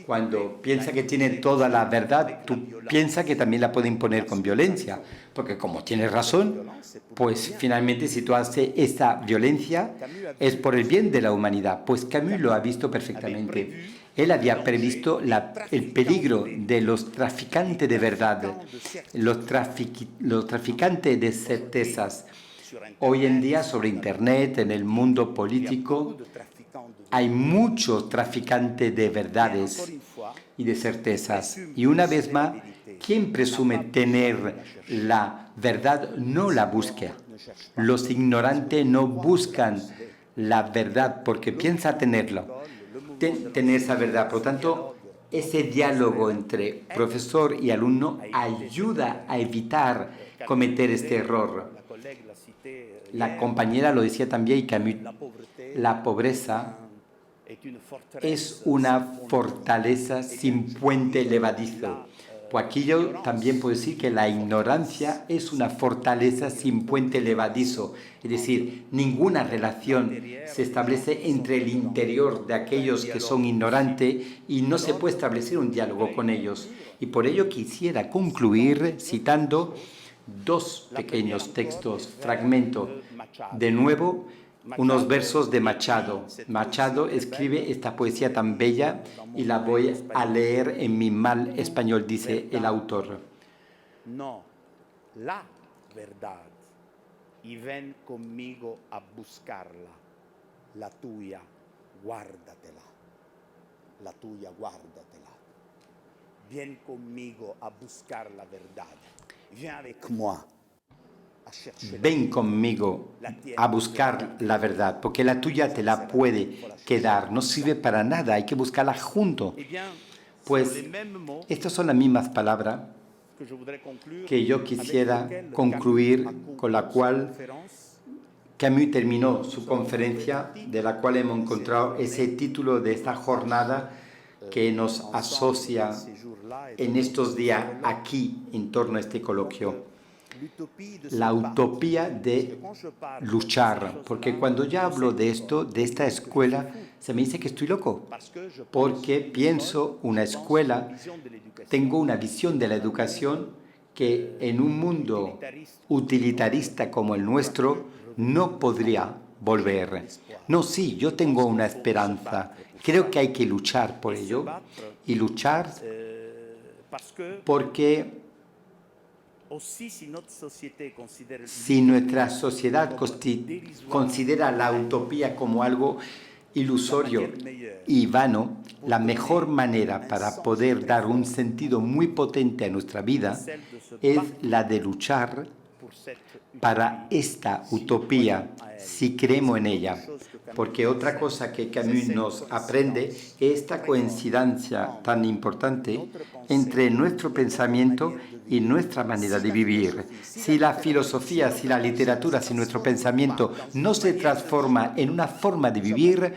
Cuando piensa que tiene toda la verdad, tú piensas que también la puede imponer con violencia. Porque como tienes razón, pues finalmente si tú haces esta violencia es por el bien de la humanidad. Pues Camus lo ha visto perfectamente. Él había previsto el peligro de los traficantes de verdad, los traficantes de certezas. Hoy en día sobre Internet, en el mundo político, hay muchos traficantes de verdades y de certezas. Y una vez más, quien presume tener la verdad no la busca. Los ignorantes no buscan la verdad porque piensan tener esa verdad. Por lo tanto, ese diálogo entre profesor y alumno ayuda a evitar cometer este error. La compañera lo decía también, Camus, la pobreza es una fortaleza sin puente levadizo. Pues aquí yo también puedo decir que la ignorancia es una fortaleza sin puente levadizo. Es decir, ninguna relación se establece entre el interior de aquellos que son ignorantes y no se puede establecer un diálogo con ellos. Y por ello quisiera concluir citando 2 pequeños textos, fragmentos. De nuevo, unos versos de Machado. Machado escribe esta poesía tan bella y la voy a leer en mi mal español, dice el autor. No, la verdad, y ven conmigo a buscarla, la tuya, guárdatela, la tuya, guárdatela. Ven conmigo a buscar la verdad, viens avec moi. Ven conmigo a buscar la verdad, porque la tuya te la puede quedar, no sirve para nada, hay que buscarla junto. Pues estas son las mismas palabras que yo quisiera concluir, con la cual Camus terminó su conferencia, de la cual hemos encontrado ese título de esta jornada que nos asocia en estos días aquí en torno a este coloquio. La utopía de luchar, porque cuando ya hablo de esto, de esta escuela, se me dice que estoy loco, porque pienso una escuela, tengo una visión de la educación que en un mundo utilitarista como el nuestro no podría volver. No, sí, yo tengo una esperanza. Creo que hay que luchar por ello y luchar porque si nuestra sociedad considera la utopía como algo ilusorio y vano, la mejor manera para poder dar un sentido muy potente a nuestra vida es la de luchar para esta utopía, si creemos en ella. Porque otra cosa que Camus nos aprende es esta coincidencia tan importante entre nuestro pensamiento y nuestra manera de vivir. Si la filosofía, si la literatura, si nuestro pensamiento no se transforma en una forma de vivir,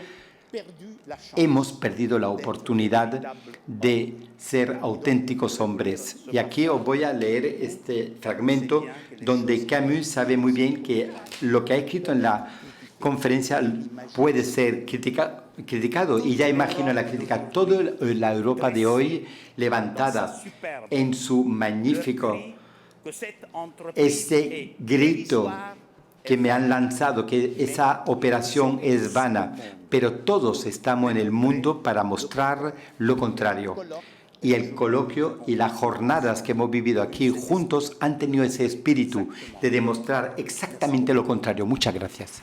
hemos perdido la oportunidad de ser auténticos hombres. Y aquí os voy a leer este fragmento donde Camus sabe muy bien que lo que ha escrito en la conferencia puede ser criticado, y ya imagino la crítica. Toda la Europa de hoy levantada en su magnífico este grito que me han lanzado, que esa operación es vana, pero todos estamos en el mundo para mostrar lo contrario. Y el coloquio y las jornadas que hemos vivido aquí juntos han tenido ese espíritu de demostrar exactamente lo contrario. Muchas gracias.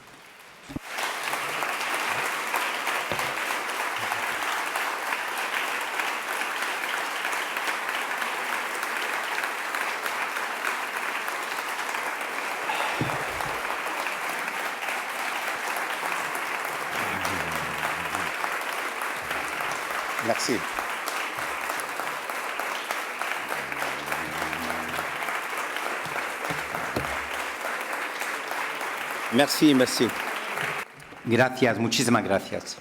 Merci. Merci, merci. Gracias, muchísimas gracias.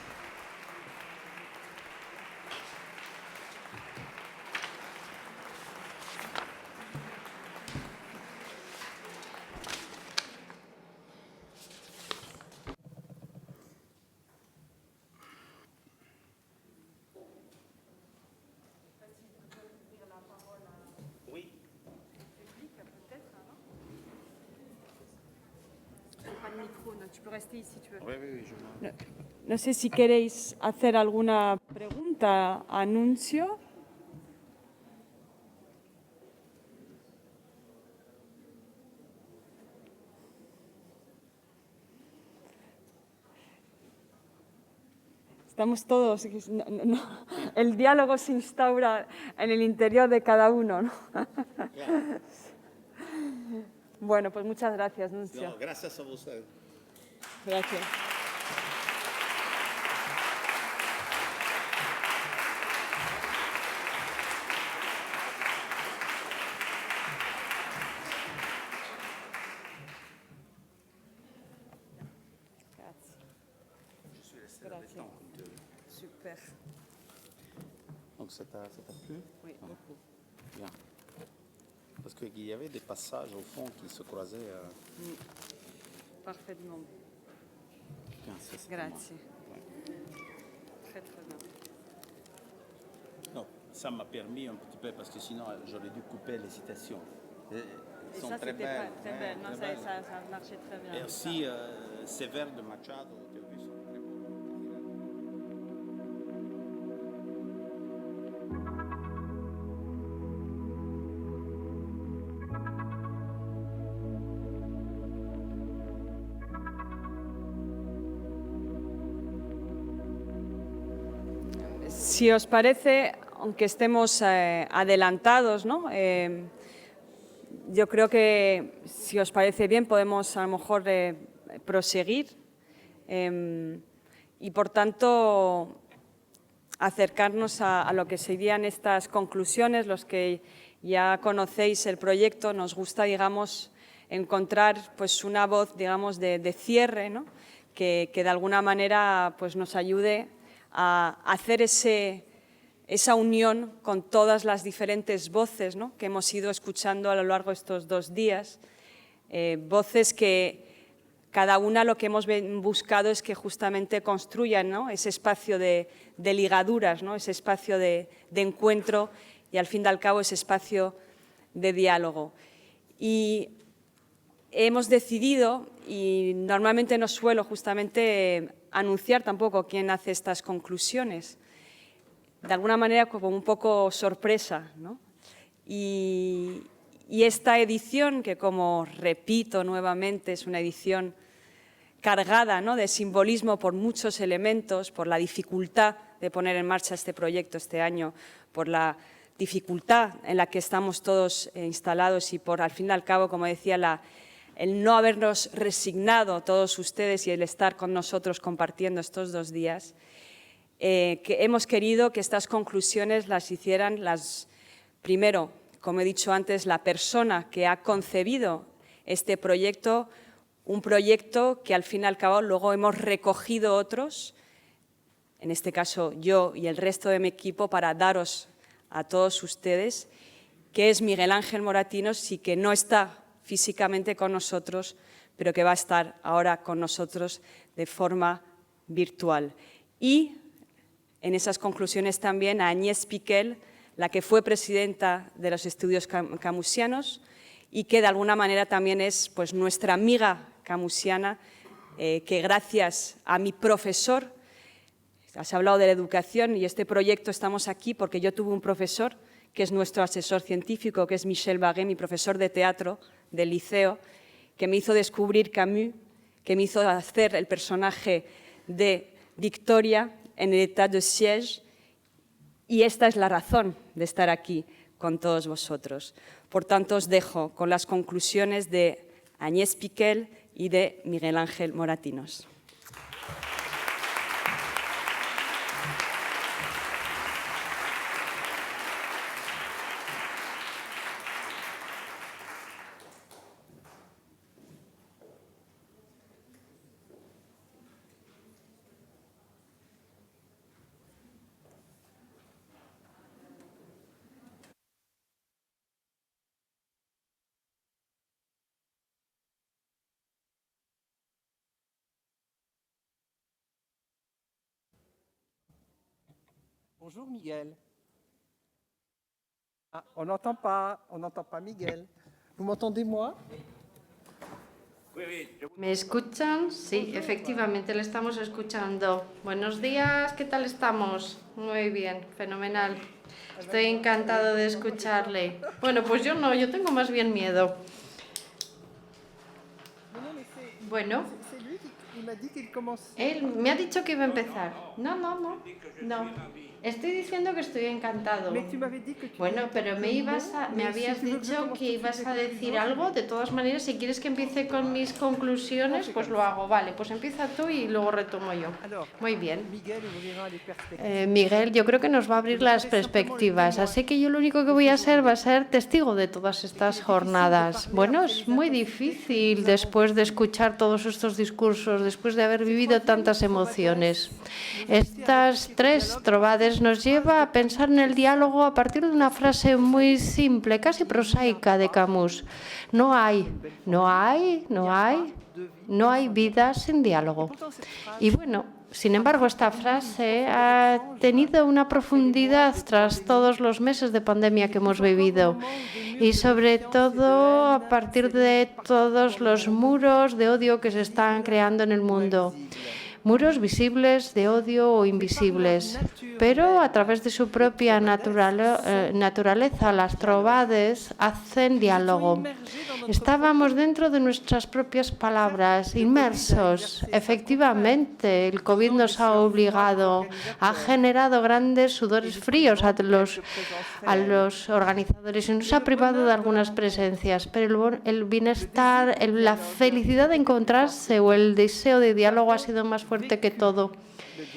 No sé si queréis hacer alguna pregunta, anuncio. Estamos todos, el diálogo se instaura en el interior de cada uno, ¿no? Bueno, pues muchas gracias, Nuncio. No, gracias a usted. Gracias. Gracias. Super. Donc ça t'a plu? Oui, beaucoup. Bien. Parce qu'il y avait des passages au fond qui se croisaient. Parfaitement. Bien, ça, c'est Grazie. Ouais. Très, très bien. Non, ça m'a permis un petit peu, parce que sinon j'aurais dû couper les citations. Elles Et sont ça, très c'était belles. très belle. Non, très ça belles. marchait très bien. Et aussi, ces vers de Machado, tu as vu, sont très beaux. Si os parece, aunque estemos adelantados, ¿no? Yo creo que, si os parece bien, podemos a lo mejor proseguir y, por tanto, acercarnos a lo que serían estas conclusiones. Los que ya conocéis el proyecto, nos gusta, digamos, encontrar pues, una voz, digamos, de cierre, ¿no? que de alguna manera pues, nos ayude a hacer esa unión con todas las diferentes voces, ¿no? que hemos ido escuchando a lo largo de estos 2 días, voces que cada una lo que hemos buscado es que justamente construyan, ¿no? ese espacio de ligaduras, ¿no? ese espacio de encuentro y, al fin y al cabo, ese espacio de diálogo. Y hemos decidido, y normalmente no suelo justamente anunciar tampoco quién hace estas conclusiones, de alguna manera como un poco sorpresa, ¿no? Y esta edición, que como repito nuevamente, es una edición cargada, ¿no?, de simbolismo por muchos elementos, por la dificultad de poner en marcha este proyecto este año, por la dificultad en la que estamos todos instalados y por, al fin y al cabo, como decía, el no habernos resignado todos ustedes y el estar con nosotros compartiendo estos 2 días, que hemos querido que estas conclusiones las hicieran primero, como he dicho antes, la persona que ha concebido este proyecto, un proyecto que al fin y al cabo luego hemos recogido otros, en este caso yo y el resto de mi equipo, para daros a todos ustedes, que es Miguel Ángel Moratinos y que no está físicamente con nosotros, pero que va a estar ahora con nosotros de forma virtual. Y en esas conclusiones también a Agnès Piquel, la que fue presidenta de los Estudios Camusianos y que de alguna manera también es, pues, nuestra amiga camusiana, que gracias a mi profesor, has hablado de la educación y este proyecto estamos aquí porque yo tuve un profesor que es nuestro asesor científico, que es Michel Baguet, mi profesor de teatro del liceo, que me hizo descubrir Camus, que me hizo hacer el personaje de Victoria en el état de siège, y esta es la razón de estar aquí con todos vosotros. Por tanto, os dejo con las conclusiones de Agnès Piquel y de Miguel Ángel Moratinos. Bonjour Miguel. Ah, on n'entend pas Miguel. ¿Vous m'entendez moi? ¿Me escuchan? Sí, efectivamente, le estamos escuchando. Buenos días, ¿qué tal estamos? Muy bien, fenomenal. Estoy encantado de escucharle. Bueno, pues yo no, yo tengo más bien miedo. Bueno, él me ha dicho que iba a empezar. No. Estoy diciendo que estoy encantado. Bueno, pero me habías dicho que ibas a decir algo. De todas maneras, si quieres que empiece con mis conclusiones, pues lo hago. Vale, pues empieza tú y luego retomo yo. Muy bien. Miguel, yo creo que nos va a abrir las perspectivas. Así que yo lo único que voy a hacer va a ser testigo de todas estas jornadas. Bueno, es muy difícil después de escuchar todos estos discursos, después de haber vivido tantas emociones. Estas 3 trobades nos lleva a pensar en el diálogo a partir de una frase muy simple, casi prosaica de Camus. No hay vida sin diálogo. Y bueno, sin embargo, esta frase ha tenido una profundidad tras todos los meses de pandemia que hemos vivido y sobre todo a partir de todos los muros de odio que se están creando en el mundo. Muros visibles de odio o invisibles, pero a través de su propia naturaleza, las trobades hacen diálogo. Estábamos dentro de nuestras propias palabras, inmersos. Efectivamente, el COVID nos ha obligado, ha generado grandes sudores fríos a los organizadores y nos ha privado de algunas presencias, pero el bienestar, la felicidad de encontrarse o el deseo de diálogo ha sido más fuerte que todo.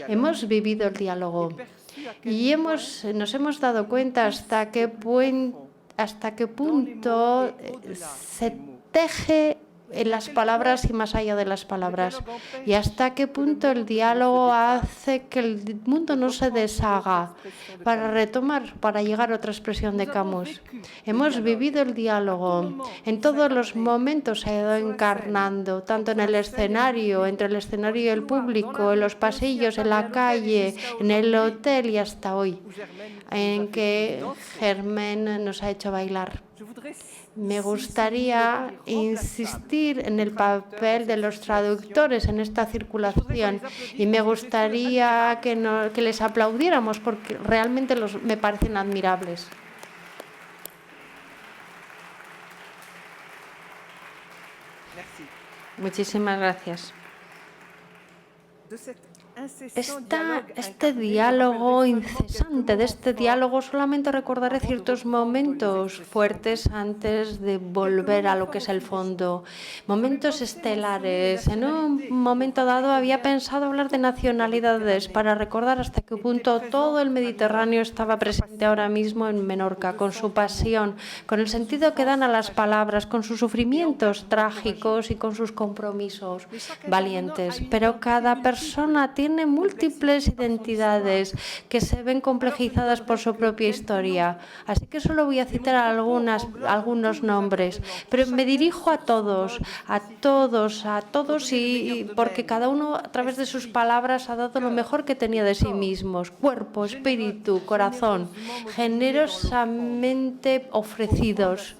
Hemos vivido el diálogo y nos hemos dado cuenta hasta qué punto se teje en las palabras y más allá de las palabras, y hasta qué punto el diálogo hace que el mundo no se deshaga. Para retomar, para llegar a otra expresión de Camus, hemos vivido el diálogo. En todos los momentos se ha ido encarnando, tanto en el escenario, entre el escenario y el público, en los pasillos, en la calle, en el hotel y hasta hoy, en que Germaine nos ha hecho bailar. Me gustaría insistir en el papel de los traductores en esta circulación y me gustaría que les aplaudiéramos porque realmente me parecen admirables. Muchísimas gracias. Este diálogo incesante, de este diálogo solamente recordaré ciertos momentos fuertes antes de volver a lo que es el fondo. Momentos estelares. En un momento dado había pensado hablar de nacionalidades para recordar hasta qué punto todo el Mediterráneo estaba presente ahora mismo en Menorca, con su pasión, con el sentido que dan a las palabras, con sus sufrimientos trágicos y con sus compromisos valientes. Pero cada persona tiene múltiples identidades que se ven complejizadas por su propia historia. Así que solo voy a citar algunos nombres, pero me dirijo a todos, y porque cada uno a través de sus palabras ha dado lo mejor que tenía de sí mismos, cuerpo, espíritu, corazón, generosamente ofrecidos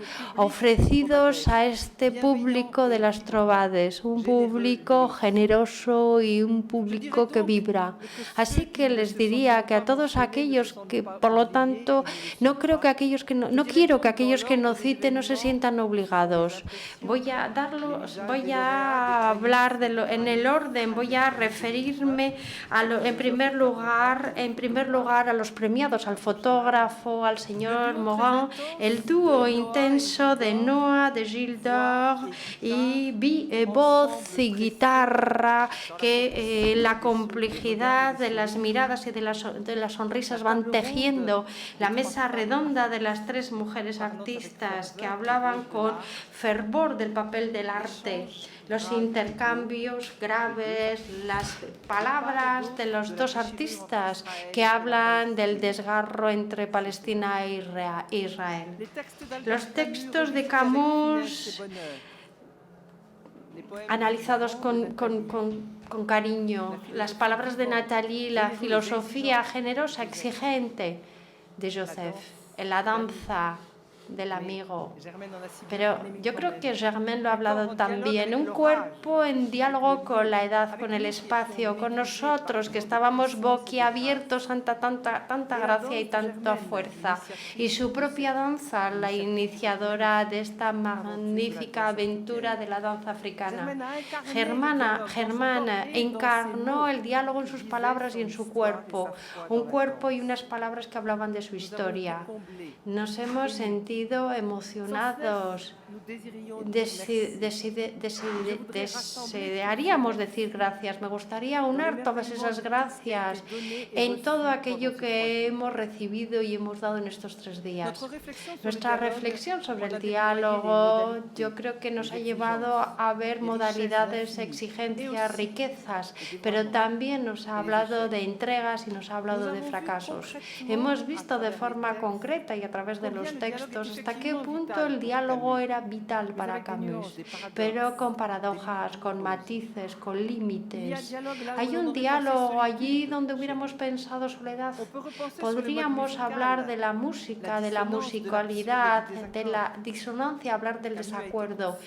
a este público de las trovades, un público generoso y un público que vibra. Así que les diría que a todos aquellos que, por lo tanto, no quiero que aquellos que no cite no se sientan obligados. Voy a hablar en el orden, voy a referirme en primer lugar a los premiados, al fotógrafo, al señor Morin, el dúo intenso de Noah, de Gilles d'Or y voz y guitarra que la complejidad de las miradas y de las sonrisas van tejiendo la mesa redonda de las tres mujeres artistas que hablaban con fervor del papel del arte, los intercambios graves, las palabras de los dos artistas que hablan del desgarro entre Palestina e Israel. Los textos de Camus analizados con cariño, las palabras de Nathalie, la filosofía generosa, exigente de Joseph, la danza del amigo. Pero yo creo que Germaine lo ha hablado también, un cuerpo en diálogo con la edad, con el espacio, con nosotros que estábamos boquiabiertos ante tanta gracia y tanta fuerza. Y su propia danza, la iniciadora de esta magnífica aventura de la danza africana. Germana encarnó el diálogo en sus palabras y en su cuerpo, un cuerpo y unas palabras que hablaban de su historia. Nos hemos sentido emocionados, desearíamos decir gracias. Me gustaría unar todas esas gracias en todo aquello que hemos recibido y hemos dado en estos 3 días. Nuestra reflexión sobre el diálogo yo creo que nos ha llevado a ver modalidades, exigencias, riquezas, pero también nos ha hablado de entregas y nos ha hablado de fracasos. Hemos visto de forma concreta y a través de los textos hasta qué punto el diálogo era vital para Camus, pero con paradojas, con matices, con límites. Hay un diálogo allí donde hubiéramos pensado soledad. Podríamos hablar de la música, de la musicalidad, de la disonancia, hablar del desacuerdo.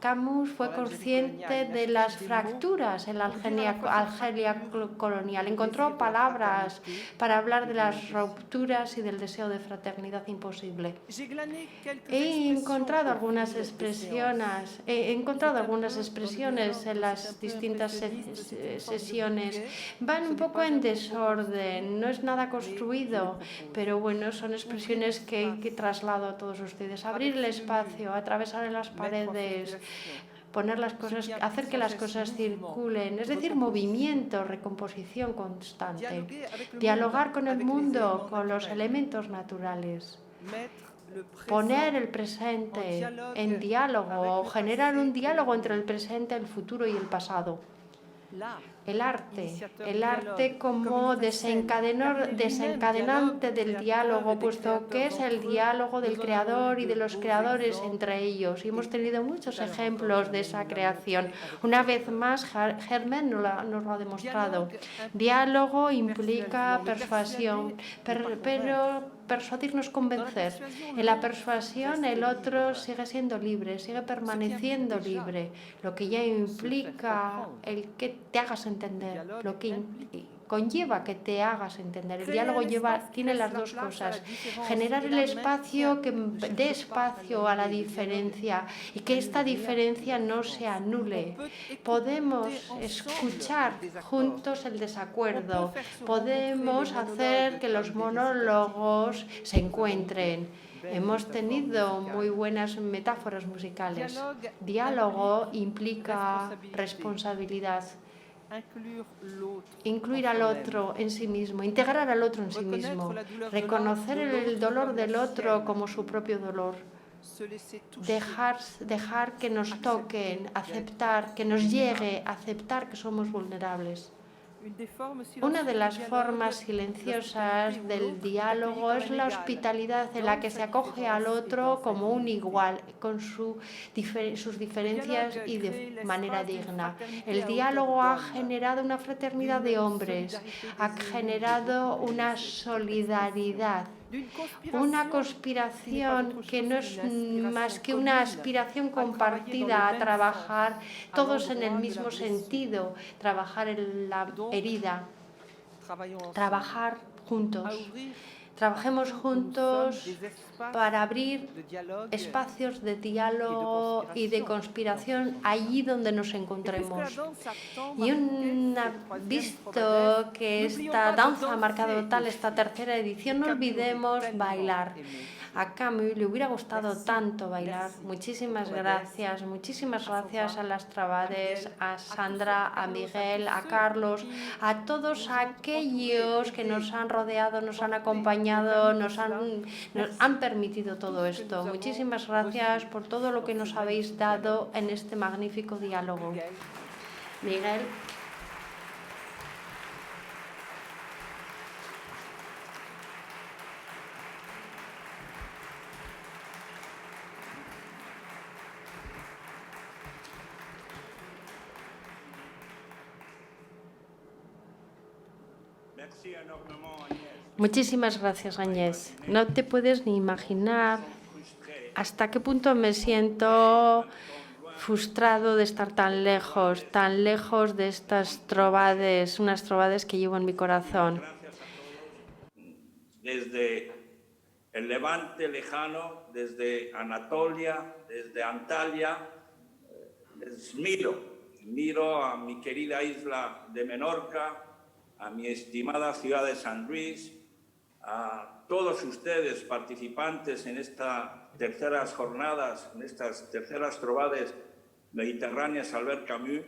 Camus fue consciente de las fracturas en la Argelia colonial. Encontró palabras para hablar de las rupturas y del deseo de fraternidad imposible. He encontrado algunas expresiones en las distintas sesiones. Van un poco en desorden, no es nada construido, pero bueno, son expresiones que traslado a todos ustedes. Abrir el espacio, atravesar las paredes, hacer que las cosas circulen, es decir, movimiento, recomposición constante. Dialogar con el mundo, con los elementos naturales. Poner el presente en diálogo, generar un diálogo entre el presente, el futuro y el pasado. El arte como desencadenante del diálogo, puesto que es el diálogo del creador y de los creadores entre ellos. Y hemos tenido muchos ejemplos de esa creación. Una vez más, Germaine nos lo ha demostrado. Diálogo implica persuasión, pero persuadirnos, convencer. En la persuasión el otro sigue siendo libre, sigue permaneciendo libre, lo que ya implica el que te hagas entender, lo que conlleva que te hagas entender. El diálogo tiene las dos cosas: generar el espacio que dé espacio a la diferencia y que esta diferencia no se anule. Podemos escuchar juntos el desacuerdo, podemos hacer que los monólogos se encuentren. Hemos tenido muy buenas metáforas musicales. Diálogo implica responsabilidad. Incluir al otro en sí mismo, integrar al otro en sí mismo, reconocer el dolor del otro como su propio dolor, dejar que nos toquen, aceptar, que nos llegue, aceptar que somos vulnerables. Una de las formas silenciosas del diálogo es la hospitalidad en la que se acoge al otro como un igual, con sus diferencias y de manera digna. El diálogo ha generado una fraternidad de hombres, ha generado una solidaridad, una conspiración que no es más que una aspiración compartida a trabajar todos en el mismo sentido, trabajar en la herida, trabajar juntos. Trabajemos juntos para abrir espacios de diálogo y de conspiración allí donde nos encontremos. Y visto que esta danza ha marcado esta tercera edición, no olvidemos bailar. A Camus le hubiera gustado tanto bailar. Muchísimas gracias a las Trabades, a Sandra, a Miguel, a Carlos, a todos aquellos que nos han rodeado, nos han acompañado, nos han permitido todo esto. Muchísimas gracias por todo lo que nos habéis dado en este magnífico diálogo. Miguel. Muchísimas gracias, Agnès. No te puedes ni imaginar hasta qué punto me siento frustrado de estar tan lejos de estas trovades, unas trovades que llevo en mi corazón. Desde el Levante lejano, desde Anatolia, desde Antalya, les miro a mi querida isla de Menorca, a mi estimada ciudad de San Luis, a todos ustedes participantes en estas terceras jornadas, en estas terceras trovades mediterráneas Albert Camus,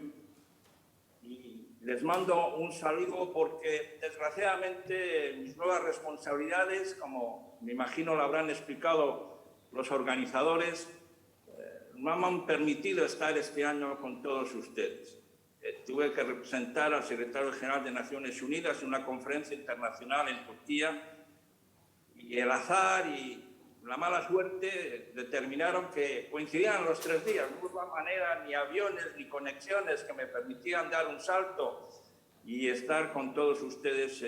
y les mando un saludo porque desgraciadamente mis nuevas responsabilidades, como me imagino lo habrán explicado los organizadores, no me han permitido estar este año con todos ustedes. Tuve que representar al secretario general de Naciones Unidas en una conferencia internacional en Turquía, y el azar y la mala suerte determinaron que coincidían los 3 días. No hubo manera, ni aviones, ni conexiones que me permitían dar un salto y estar con todos ustedes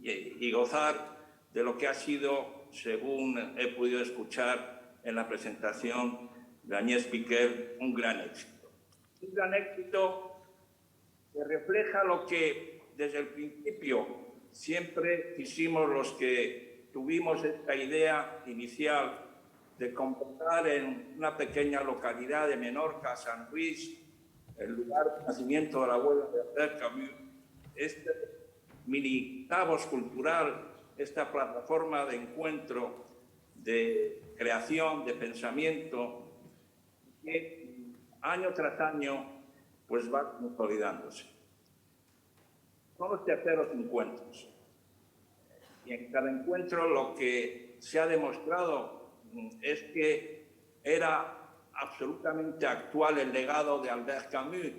y gozar de lo que ha sido, según he podido escuchar en la presentación de Agnès Piquer, un gran éxito. Un gran éxito que refleja lo que desde el principio siempre quisimos los que tuvimos esta idea inicial de convocar en una pequeña localidad de Menorca, San Luis, el lugar de nacimiento de la abuela de Albert Camus, este mini Davos cultural, esta plataforma de encuentro, de creación, de pensamiento, que año tras año pues va consolidándose. Son los terceros encuentros. Y en cada encuentro lo que se ha demostrado es que era absolutamente actual el legado de Albert Camus.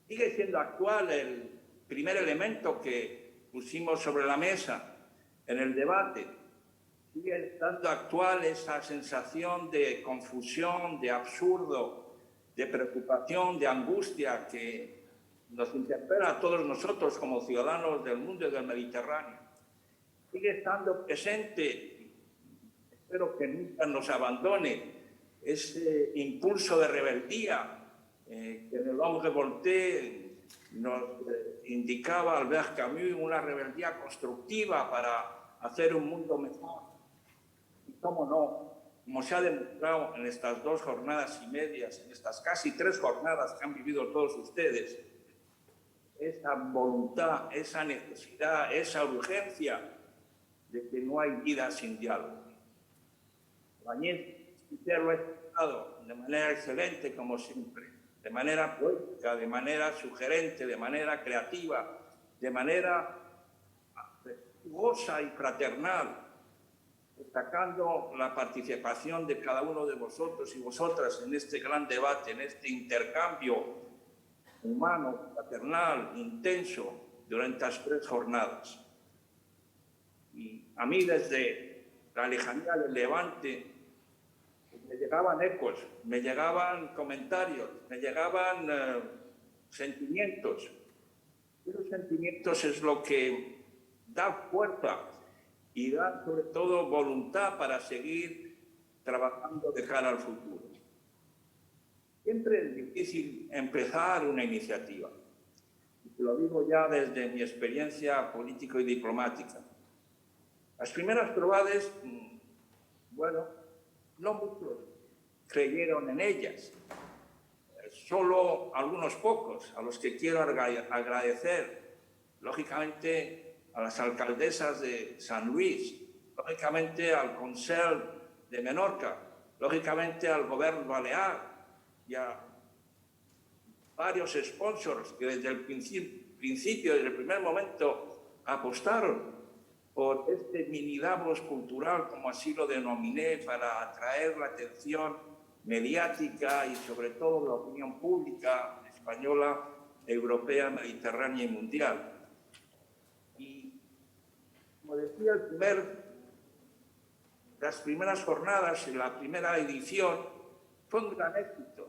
Sigue siendo actual el primer elemento que pusimos sobre la mesa en el debate. Sigue estando actual esa sensación de confusión, de absurdo, de preocupación, de angustia que nos interpela a todos nosotros como ciudadanos del mundo y del Mediterráneo. sigue estando presente, espero que nunca nos abandone, ese impulso de rebeldía que en el Homme Revolté nos indicaba Albert Camus, una rebeldía constructiva para hacer un mundo mejor. Y cómo no, como se ha demostrado en estas 2 jornadas y medias, en estas casi 3 jornadas que han vivido todos ustedes, esa voluntad, esa necesidad, esa urgencia de que no hay vida sin diálogo. Bañez lo ha explicado de manera excelente, como siempre, de manera poética, de manera sugerente, de manera creativa, de manera respetuosa y fraternal, destacando la participación de cada uno de vosotros y vosotras en este gran debate, en este intercambio humano, fraternal, intenso, durante las 3 jornadas. Y a mí, desde la lejanía del Levante, me llegaban ecos, me llegaban comentarios, me llegaban sentimientos. Y los sentimientos es lo que da fuerza y da sobre todo voluntad para seguir trabajando de cara al futuro. Siempre es difícil empezar una iniciativa. Lo digo ya desde mi experiencia político y diplomática. Las primeras trobades, bueno, no muchos creyeron en ellas. Solo algunos pocos, a los que quiero agradecer, lógicamente, a las alcaldesas de San Luis, lógicamente al Consell de Menorca, lógicamente al Gobierno Balear y a varios sponsors que desde el principio, desde el primer momento, apostaron por este mini Davos cultural, como así lo denominé, para atraer la atención mediática y sobre todo la opinión pública española, europea, mediterránea y mundial. Y como decía, las primeras jornadas y la primera edición fue un gran éxito,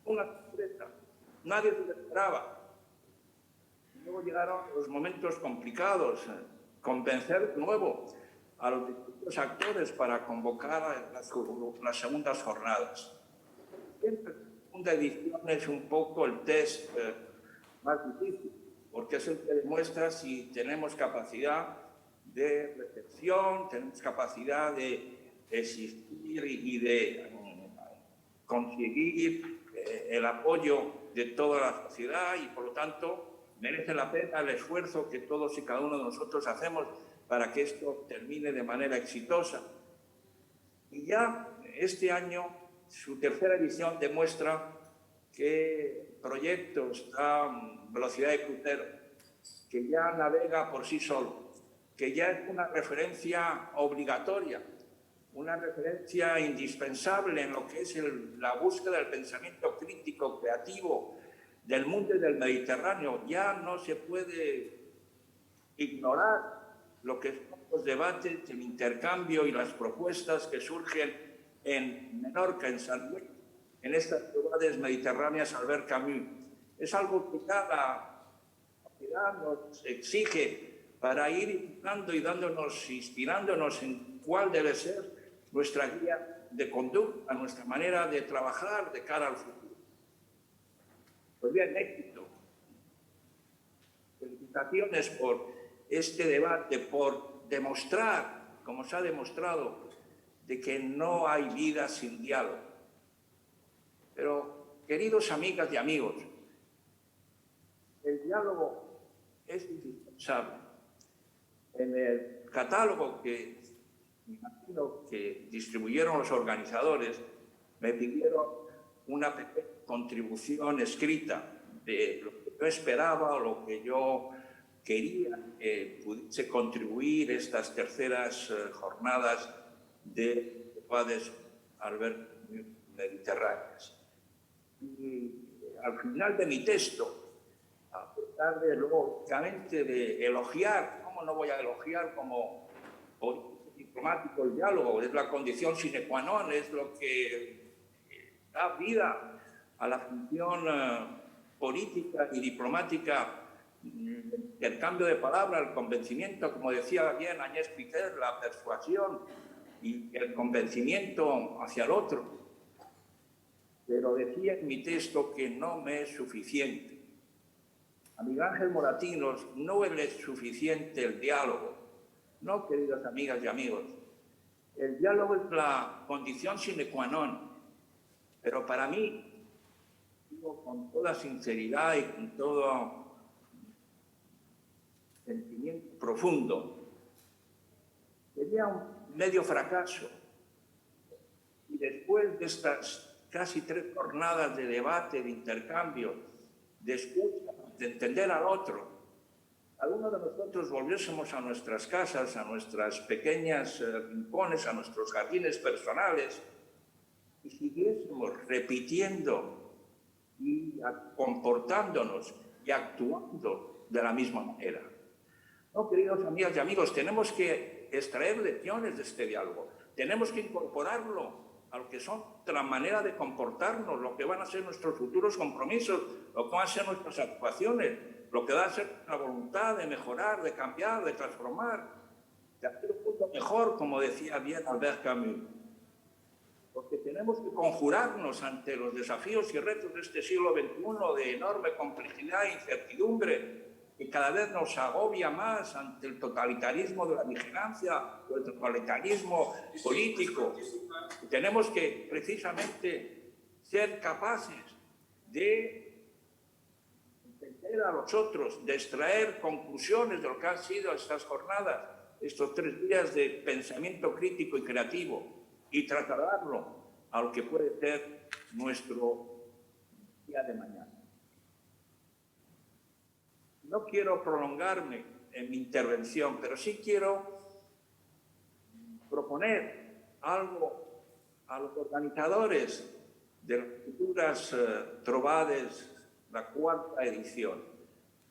una sorpresa, nadie se lo esperaba. Luego llegaron los momentos complicados, convencer de nuevo a los distintos actores para convocar a las segundas jornadas. Siempre la segunda edición es un poco el test más difícil, porque es el que demuestra si tenemos capacidad de recepción, tenemos capacidad de existir y de conseguir el apoyo de toda la sociedad y, por lo tanto, merece la pena el esfuerzo que todos y cada uno de nosotros hacemos para que esto termine de manera exitosa. Y ya este año, su tercera edición demuestra que el proyecto está a velocidad de crucero, que ya navega por sí solo, que ya es una referencia obligatoria, una referencia indispensable en lo que es la búsqueda del pensamiento crítico, creativo, del mundo y del Mediterráneo. Ya no se puede ignorar lo que son los debates, el intercambio y las propuestas que surgen en Menorca, en San Luis, en estas ciudades mediterráneas Albert Camus. Es algo que cada sociedad nos exige para ir dando y inspirándonos en cuál debe ser nuestra guía de conducta, nuestra manera de trabajar de cara al futuro. Pues bien, éxito. Felicitaciones por este debate, por demostrar, como se ha demostrado, de que no hay vida sin diálogo. Pero, queridos amigas y amigos, el diálogo es indispensable. En el catálogo que me imagino que distribuyeron los organizadores, me pidieron una pequeña contribución escrita de lo que yo esperaba o lo que yo quería que pudiese contribuir estas terceras jornadas de debates Albert mediterráneas. Y al final de mi texto, a pesar de lógicamente de elogiar, ¿cómo no voy a elogiar como diplomático el diálogo? Es la condición sine qua non, es lo que da vida a la función política y diplomática el cambio de palabra, el convencimiento, como decía bien Agnès Piquer, la persuasión y el convencimiento hacia el otro. Pero decía en mi texto que no me es suficiente. A Miguel Ángel Moratinos no es suficiente el diálogo. No, queridas amigas y amigos. El diálogo es la condición sine qua non. Pero para mí, digo con toda sinceridad y con todo sentimiento profundo, sería un medio fracaso. Y después de estas casi 3 jornadas de debate, de intercambio, de escucha, de entender al otro, algunos de nosotros volviésemos a nuestras casas, a nuestras pequeñas rincones, a nuestros jardines personales y siguiésemos repitiendo y comportándonos y actuando de la misma manera. No, queridos amigas y amigos, tenemos que extraer lecciones de este diálogo. Tenemos que incorporarlo a lo que son la manera de comportarnos, lo que van a ser nuestros futuros compromisos, lo que van a ser nuestras actuaciones, lo que va a ser la voluntad de mejorar, de cambiar, de transformar, de hacer un mundo mejor, como decía bien Albert Camus. Porque tenemos que conjurarnos ante los desafíos y retos de este siglo XXI de enorme complejidad e incertidumbre, que cada vez nos agobia más ante el totalitarismo de la vigilancia, o el totalitarismo político. Y tenemos que precisamente ser capaces de entender a los otros, de extraer conclusiones de lo que han sido estas jornadas, estos 3 días de pensamiento crítico y creativo, y trasladarlo a lo que puede ser nuestro día de mañana. No quiero prolongarme en mi intervención, pero sí quiero proponer algo a los organizadores de las futuras Trobades, la 4ª edición,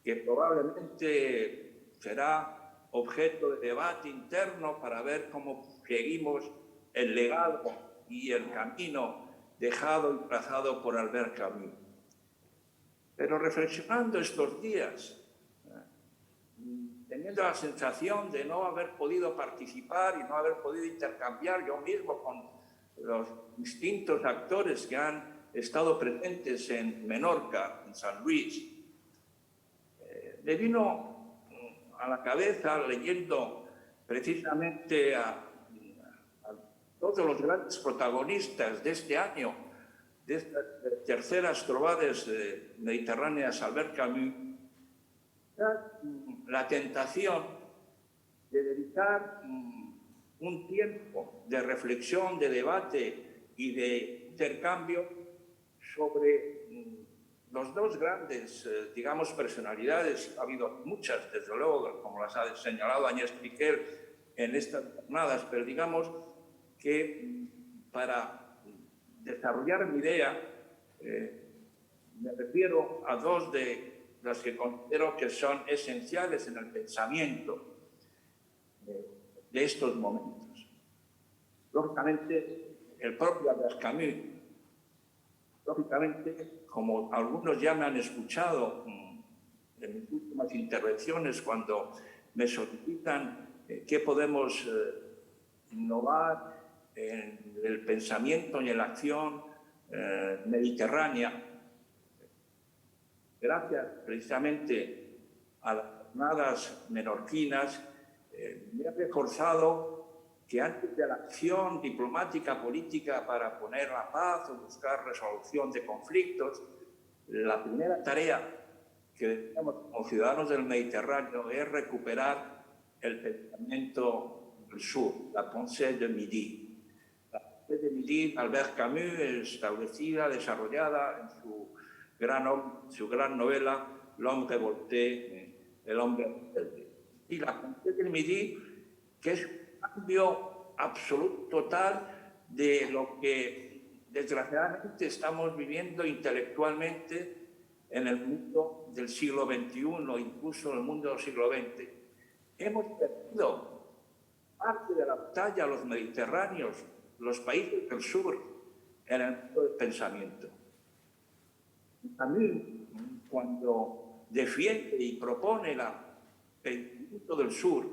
que probablemente será objeto de debate interno para ver cómo seguimos el legado y el camino dejado y trazado por Albert Camus. Pero reflexionando estos días, teniendo la sensación de no haber podido participar y no haber podido intercambiar yo mismo con los distintos actores que han estado presentes en Menorca, en San Luis, me vino a la cabeza, leyendo precisamente a todos los grandes protagonistas de este año, de estas terceras Trobades mediterráneas, Albert Camus, la tentación de dedicar un tiempo de reflexión, de debate y de intercambio sobre los 2 grandes, digamos, personalidades. Ha habido muchas, desde luego, como las ha señalado Agnès Piquer en estas jornadas, pero digamos que para desarrollar mi idea me refiero a 2 de las que considero que son esenciales en el pensamiento de estos momentos. Lógicamente, el propio Albert Camus, lógicamente, como algunos ya me han escuchado en mis últimas intervenciones cuando me solicitan qué podemos innovar en el pensamiento y en la acción mediterránea, gracias precisamente a las jornadas menorquinas, me ha reforzado que antes de la acción diplomática, política para poner la paz o buscar resolución de conflictos, la primera tarea que tenemos como ciudadanos del Mediterráneo es recuperar el pensamiento del sur, la pensée de Midi. La pensée de Midi, Albert Camus, establecida, desarrollada en su gran novela L'homme révolté, el hombre rebelde. Y la pensée de Midi, que es un cambio absoluto, total, de lo que desgraciadamente estamos viviendo intelectualmente en el mundo del siglo XXI, incluso en el mundo del siglo XX. Hemos perdido parte de la batalla, los mediterráneos, los países del sur, en el mundo del pensamiento. A mí, cuando defiende y propone el pensamiento del sur,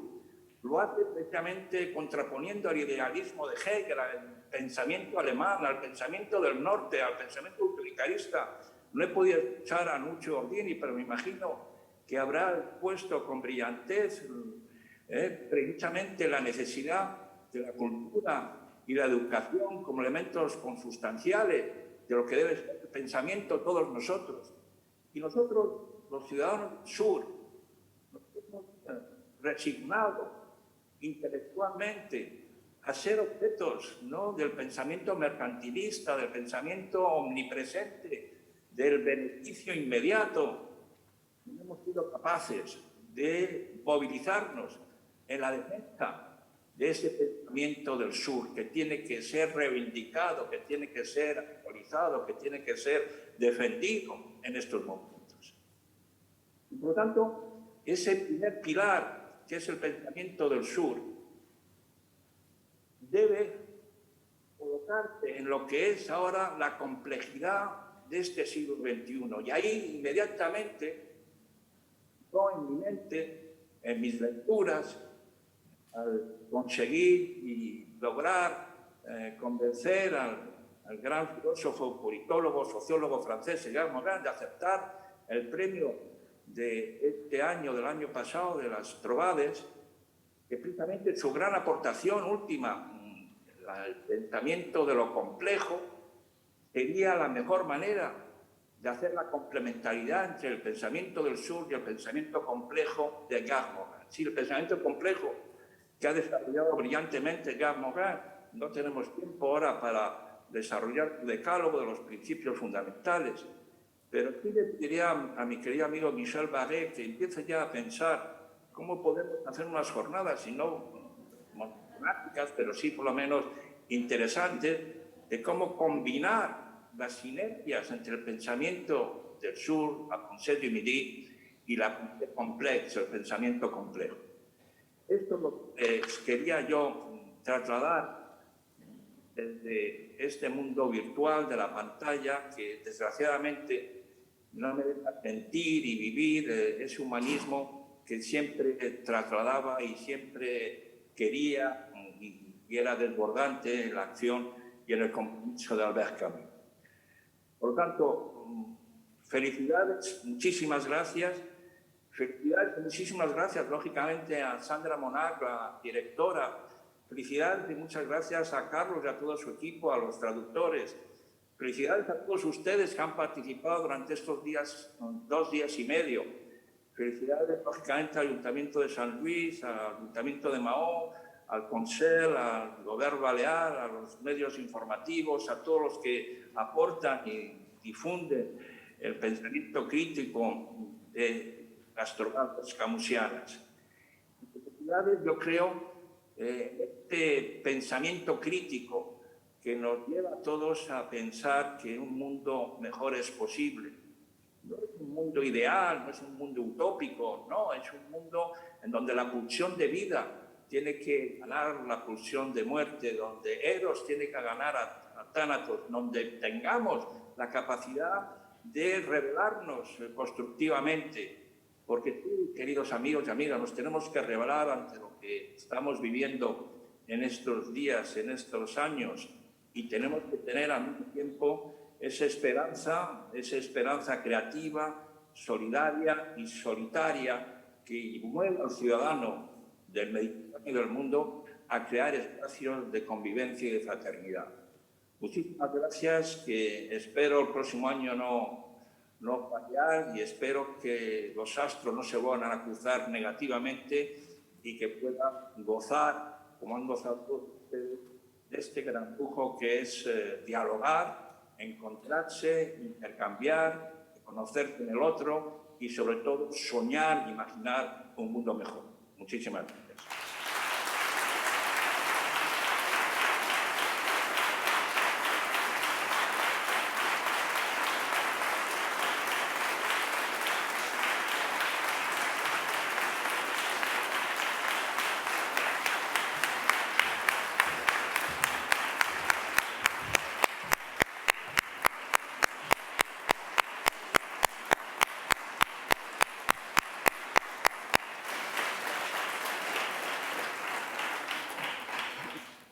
lo hace precisamente contraponiendo al idealismo de Hegel, al pensamiento alemán, al pensamiento del norte, al pensamiento utilitarista. No he podido escuchar a Nuccio Ordini, pero me imagino que habrá puesto con brillantez precisamente la necesidad de la cultura y la educación como elementos consustanciales de lo que debe ser el pensamiento de todos nosotros. Y nosotros, los ciudadanos del sur, nos hemos resignado intelectualmente a ser objetos, ¿no?, del pensamiento mercantilista, del pensamiento omnipresente, del beneficio inmediato. No hemos sido capaces de movilizarnos en la defensa de ese pensamiento del sur, que tiene que ser reivindicado, que tiene que ser actualizado, que tiene que ser defendido en estos momentos. Y por lo tanto, ese primer pilar, que es el pensamiento del sur, debe colocarse en lo que es ahora la complejidad de este siglo XXI. Y ahí inmediatamente, yo en mi mente, en mis lecturas, al conseguir y lograr convencer al gran filósofo, politólogo, sociólogo francés, Jacques Morin, de aceptar el premio de este año, del año pasado, de las Trovades, que precisamente su gran aportación última, el pensamiento de lo complejo, sería la mejor manera de hacer la complementariedad entre el pensamiento del sur y el pensamiento complejo de Jacques Morin. Sí, el pensamiento complejo que ha desarrollado brillantemente Jacques Morin, no tenemos tiempo ahora para desarrollar el decálogo de los principios fundamentales, pero sí le pediría a mi querido amigo Michel Barré que empiece ya a pensar cómo podemos hacer unas jornadas, si no monográficas, pero sí por lo menos interesantes, de cómo combinar las sinergias entre el pensamiento del sur, la pensée du midi, y la compleja, el pensamiento complejo. Esto lo quería yo trasladar desde este mundo virtual de la pantalla, que desgraciadamente no me deja sentir y vivir ese humanismo que siempre trasladaba y siempre quería, y era desbordante en la acción y en el compromiso de Albert Camus. Por lo tanto, felicidades, muchísimas gracias. Felicidades, muchísimas gracias, lógicamente, a Sandra Monach, la directora. Felicidades y muchas gracias a Carlos y a todo su equipo, a los traductores. Felicidades a todos ustedes que han participado durante estos días, 2 días y medio. Felicidades, lógicamente, al Ayuntamiento de San Luis, al Ayuntamiento de Mahón, al Consell, al Govern Balear, a los medios informativos, a todos los que aportan y difunden el pensamiento crítico de las Trovades camusianas. Felicidades, yo creo, este pensamiento crítico que nos lleva a todos a pensar que un mundo mejor es posible. No es un mundo ideal, no es un mundo utópico, no, es un mundo en donde la pulsión de vida tiene que ganar la pulsión de muerte, donde Eros tiene que ganar a Thanatos, donde tengamos la capacidad de rebelarnos constructivamente, porque tú, queridos amigos y amigas, nos tenemos que rebelar ante lo que estamos viviendo en estos días, en estos años, y tenemos que tener al mismo tiempo esa esperanza creativa, solidaria y solitaria que mueve al ciudadano del Mediterráneo y del mundo a crear espacios de convivencia y de fraternidad. Muchísimas gracias, que espero el próximo año no fallar, y espero que los astros no se vuelvan a cruzar negativamente y que puedan gozar, como han gozado todos ustedes, de este gran lujo que es dialogar, encontrarse, intercambiar, conocerse en el otro y sobre todo soñar, imaginar un mundo mejor. Muchísimas gracias.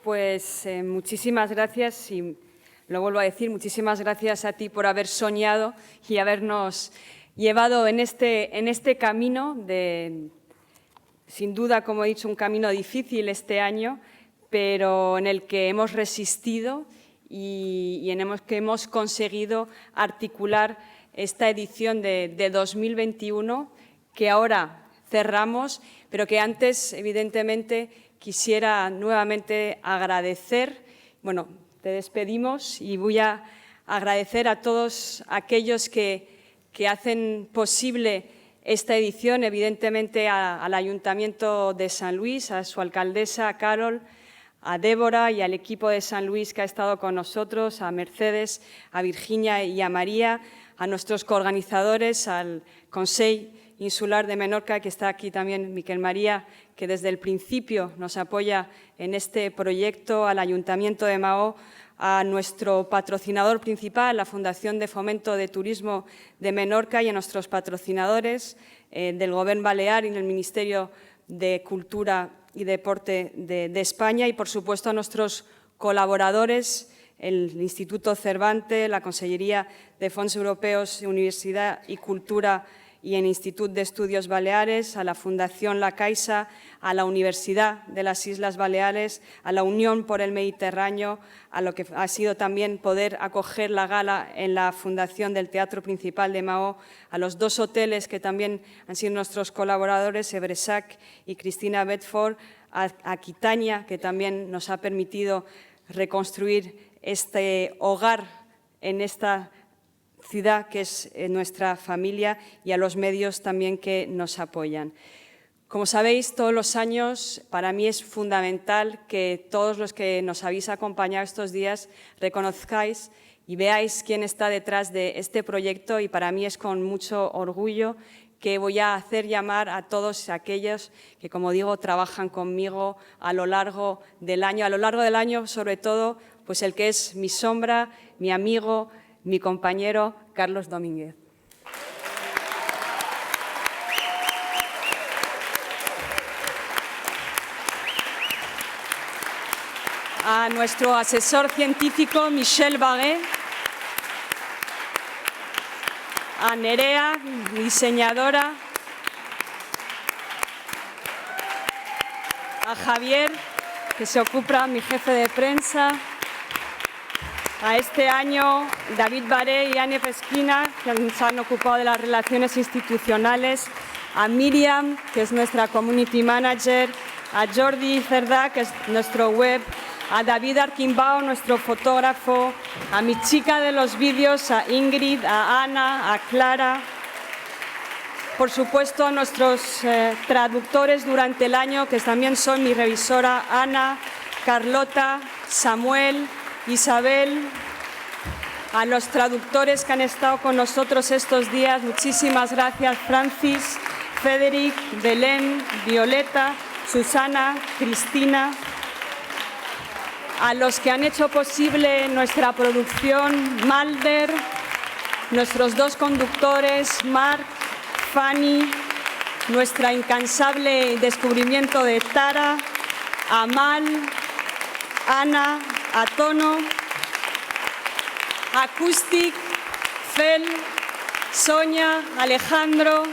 Pues muchísimas gracias y lo vuelvo a decir, muchísimas gracias a ti por haber soñado y habernos llevado en este camino sin duda, como he dicho, un camino difícil este año, pero en el que hemos resistido y en el que hemos conseguido articular esta edición de 2021 que ahora cerramos, pero que antes, evidentemente, quisiera nuevamente agradecer. Bueno, te despedimos y voy a agradecer a todos aquellos que hacen posible esta edición, evidentemente al Ayuntamiento de San Luis, a su alcaldesa, a Carol, a Débora y al equipo de San Luis que ha estado con nosotros, a Mercedes, a Virginia y a María, a nuestros coorganizadores, al Consell Insular de Menorca, que está aquí también Miquel María, que desde el principio nos apoya en este proyecto, al Ayuntamiento de Maó, a nuestro patrocinador principal, la Fundación de Fomento de Turismo de Menorca, y a nuestros patrocinadores del Gobierno Balear y del Ministerio de Cultura y Deporte de España, y, por supuesto, a nuestros colaboradores, el Instituto Cervantes, la Consellería de Fondos Europeos, Universidad y Cultura y el Instituto de Estudios Baleares, a la Fundación La Caixa, a la Universidad de las Islas Baleares, a la Unión por el Mediterráneo, a lo que ha sido también poder acoger la gala en la Fundación del Teatro Principal de Maó, a los dos hoteles que también han sido nuestros colaboradores, Ebresac y Cristina Bedford, a Aquitania, que también nos ha permitido reconstruir este hogar en esta ciudad que es nuestra familia, y a los medios también que nos apoyan. Como sabéis, todos los años para mí es fundamental que todos los que nos habéis acompañado estos días reconozcáis y veáis quién está detrás de este proyecto, y para mí es con mucho orgullo que voy a hacer llamar a todos aquellos que, como digo, trabajan conmigo a lo largo del año, sobre todo pues el que es mi sombra, mi amigo, mi compañero Carlos Domínguez. A nuestro asesor científico Michel Baguet, a Nerea, diseñadora, a Javier, que se ocupa, mi jefe de prensa, a este año David Baré y Anne Pesquina, que se han ocupado de las relaciones institucionales, a Miriam, que es nuestra community manager, a Jordi Cerdá, que es nuestro web, a David Arquimbao, nuestro fotógrafo, a mi chica de los vídeos, a Ingrid, a Ana, a Clara, por supuesto a nuestros traductores durante el año, que también son mi revisora, Ana, Carlota, Samuel, Isabel, a los traductores que han estado con nosotros estos días, muchísimas gracias, Francis, Federic, Belén, Violeta, Susana, Cristina, a los que han hecho posible nuestra producción, Malder, nuestros dos conductores, Marc, Fanny, nuestra incansable descubrimiento de Tara, Amal, Ana, Atono, Acoustic, Fel, Sonia, Alejandro,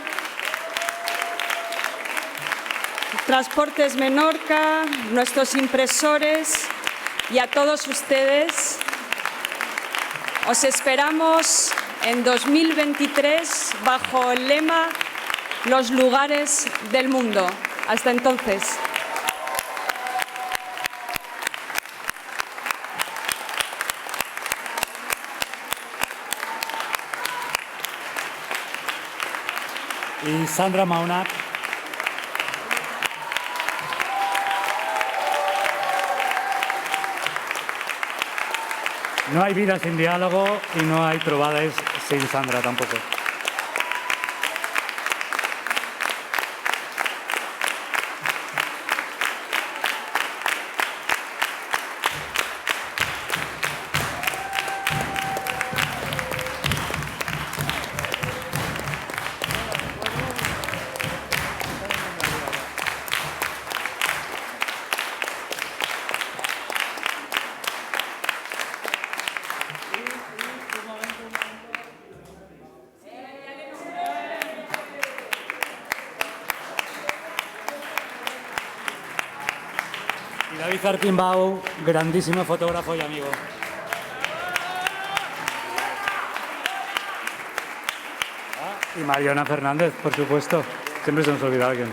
Transportes Menorca, nuestros impresores y a todos ustedes. Os esperamos en 2023 bajo el lema Los lugares del mundo. Hasta entonces. Y Sandra Maunac. No hay vida sin diálogo y no hay trobades sin Sandra tampoco. David Arquimbau, grandísimo fotógrafo y amigo. Y Mariona Fernández, por supuesto. Siempre se nos olvida alguien.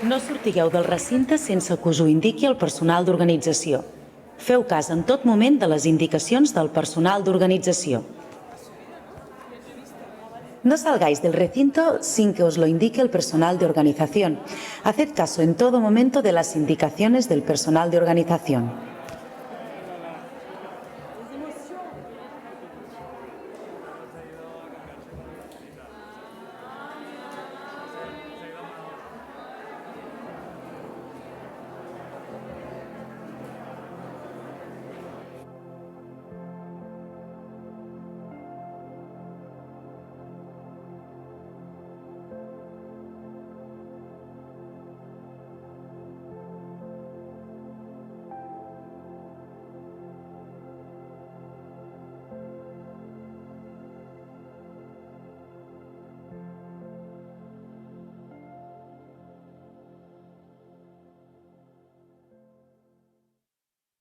No sortigueu del recinte sense que us ho indiqui el personal d'organització. Feu cas en tot moment de les indicacions del personal d'organització. No salgáis del recinto sin que os lo indique el personal de organización. Haced caso en todo momento de las indicaciones del personal de organización.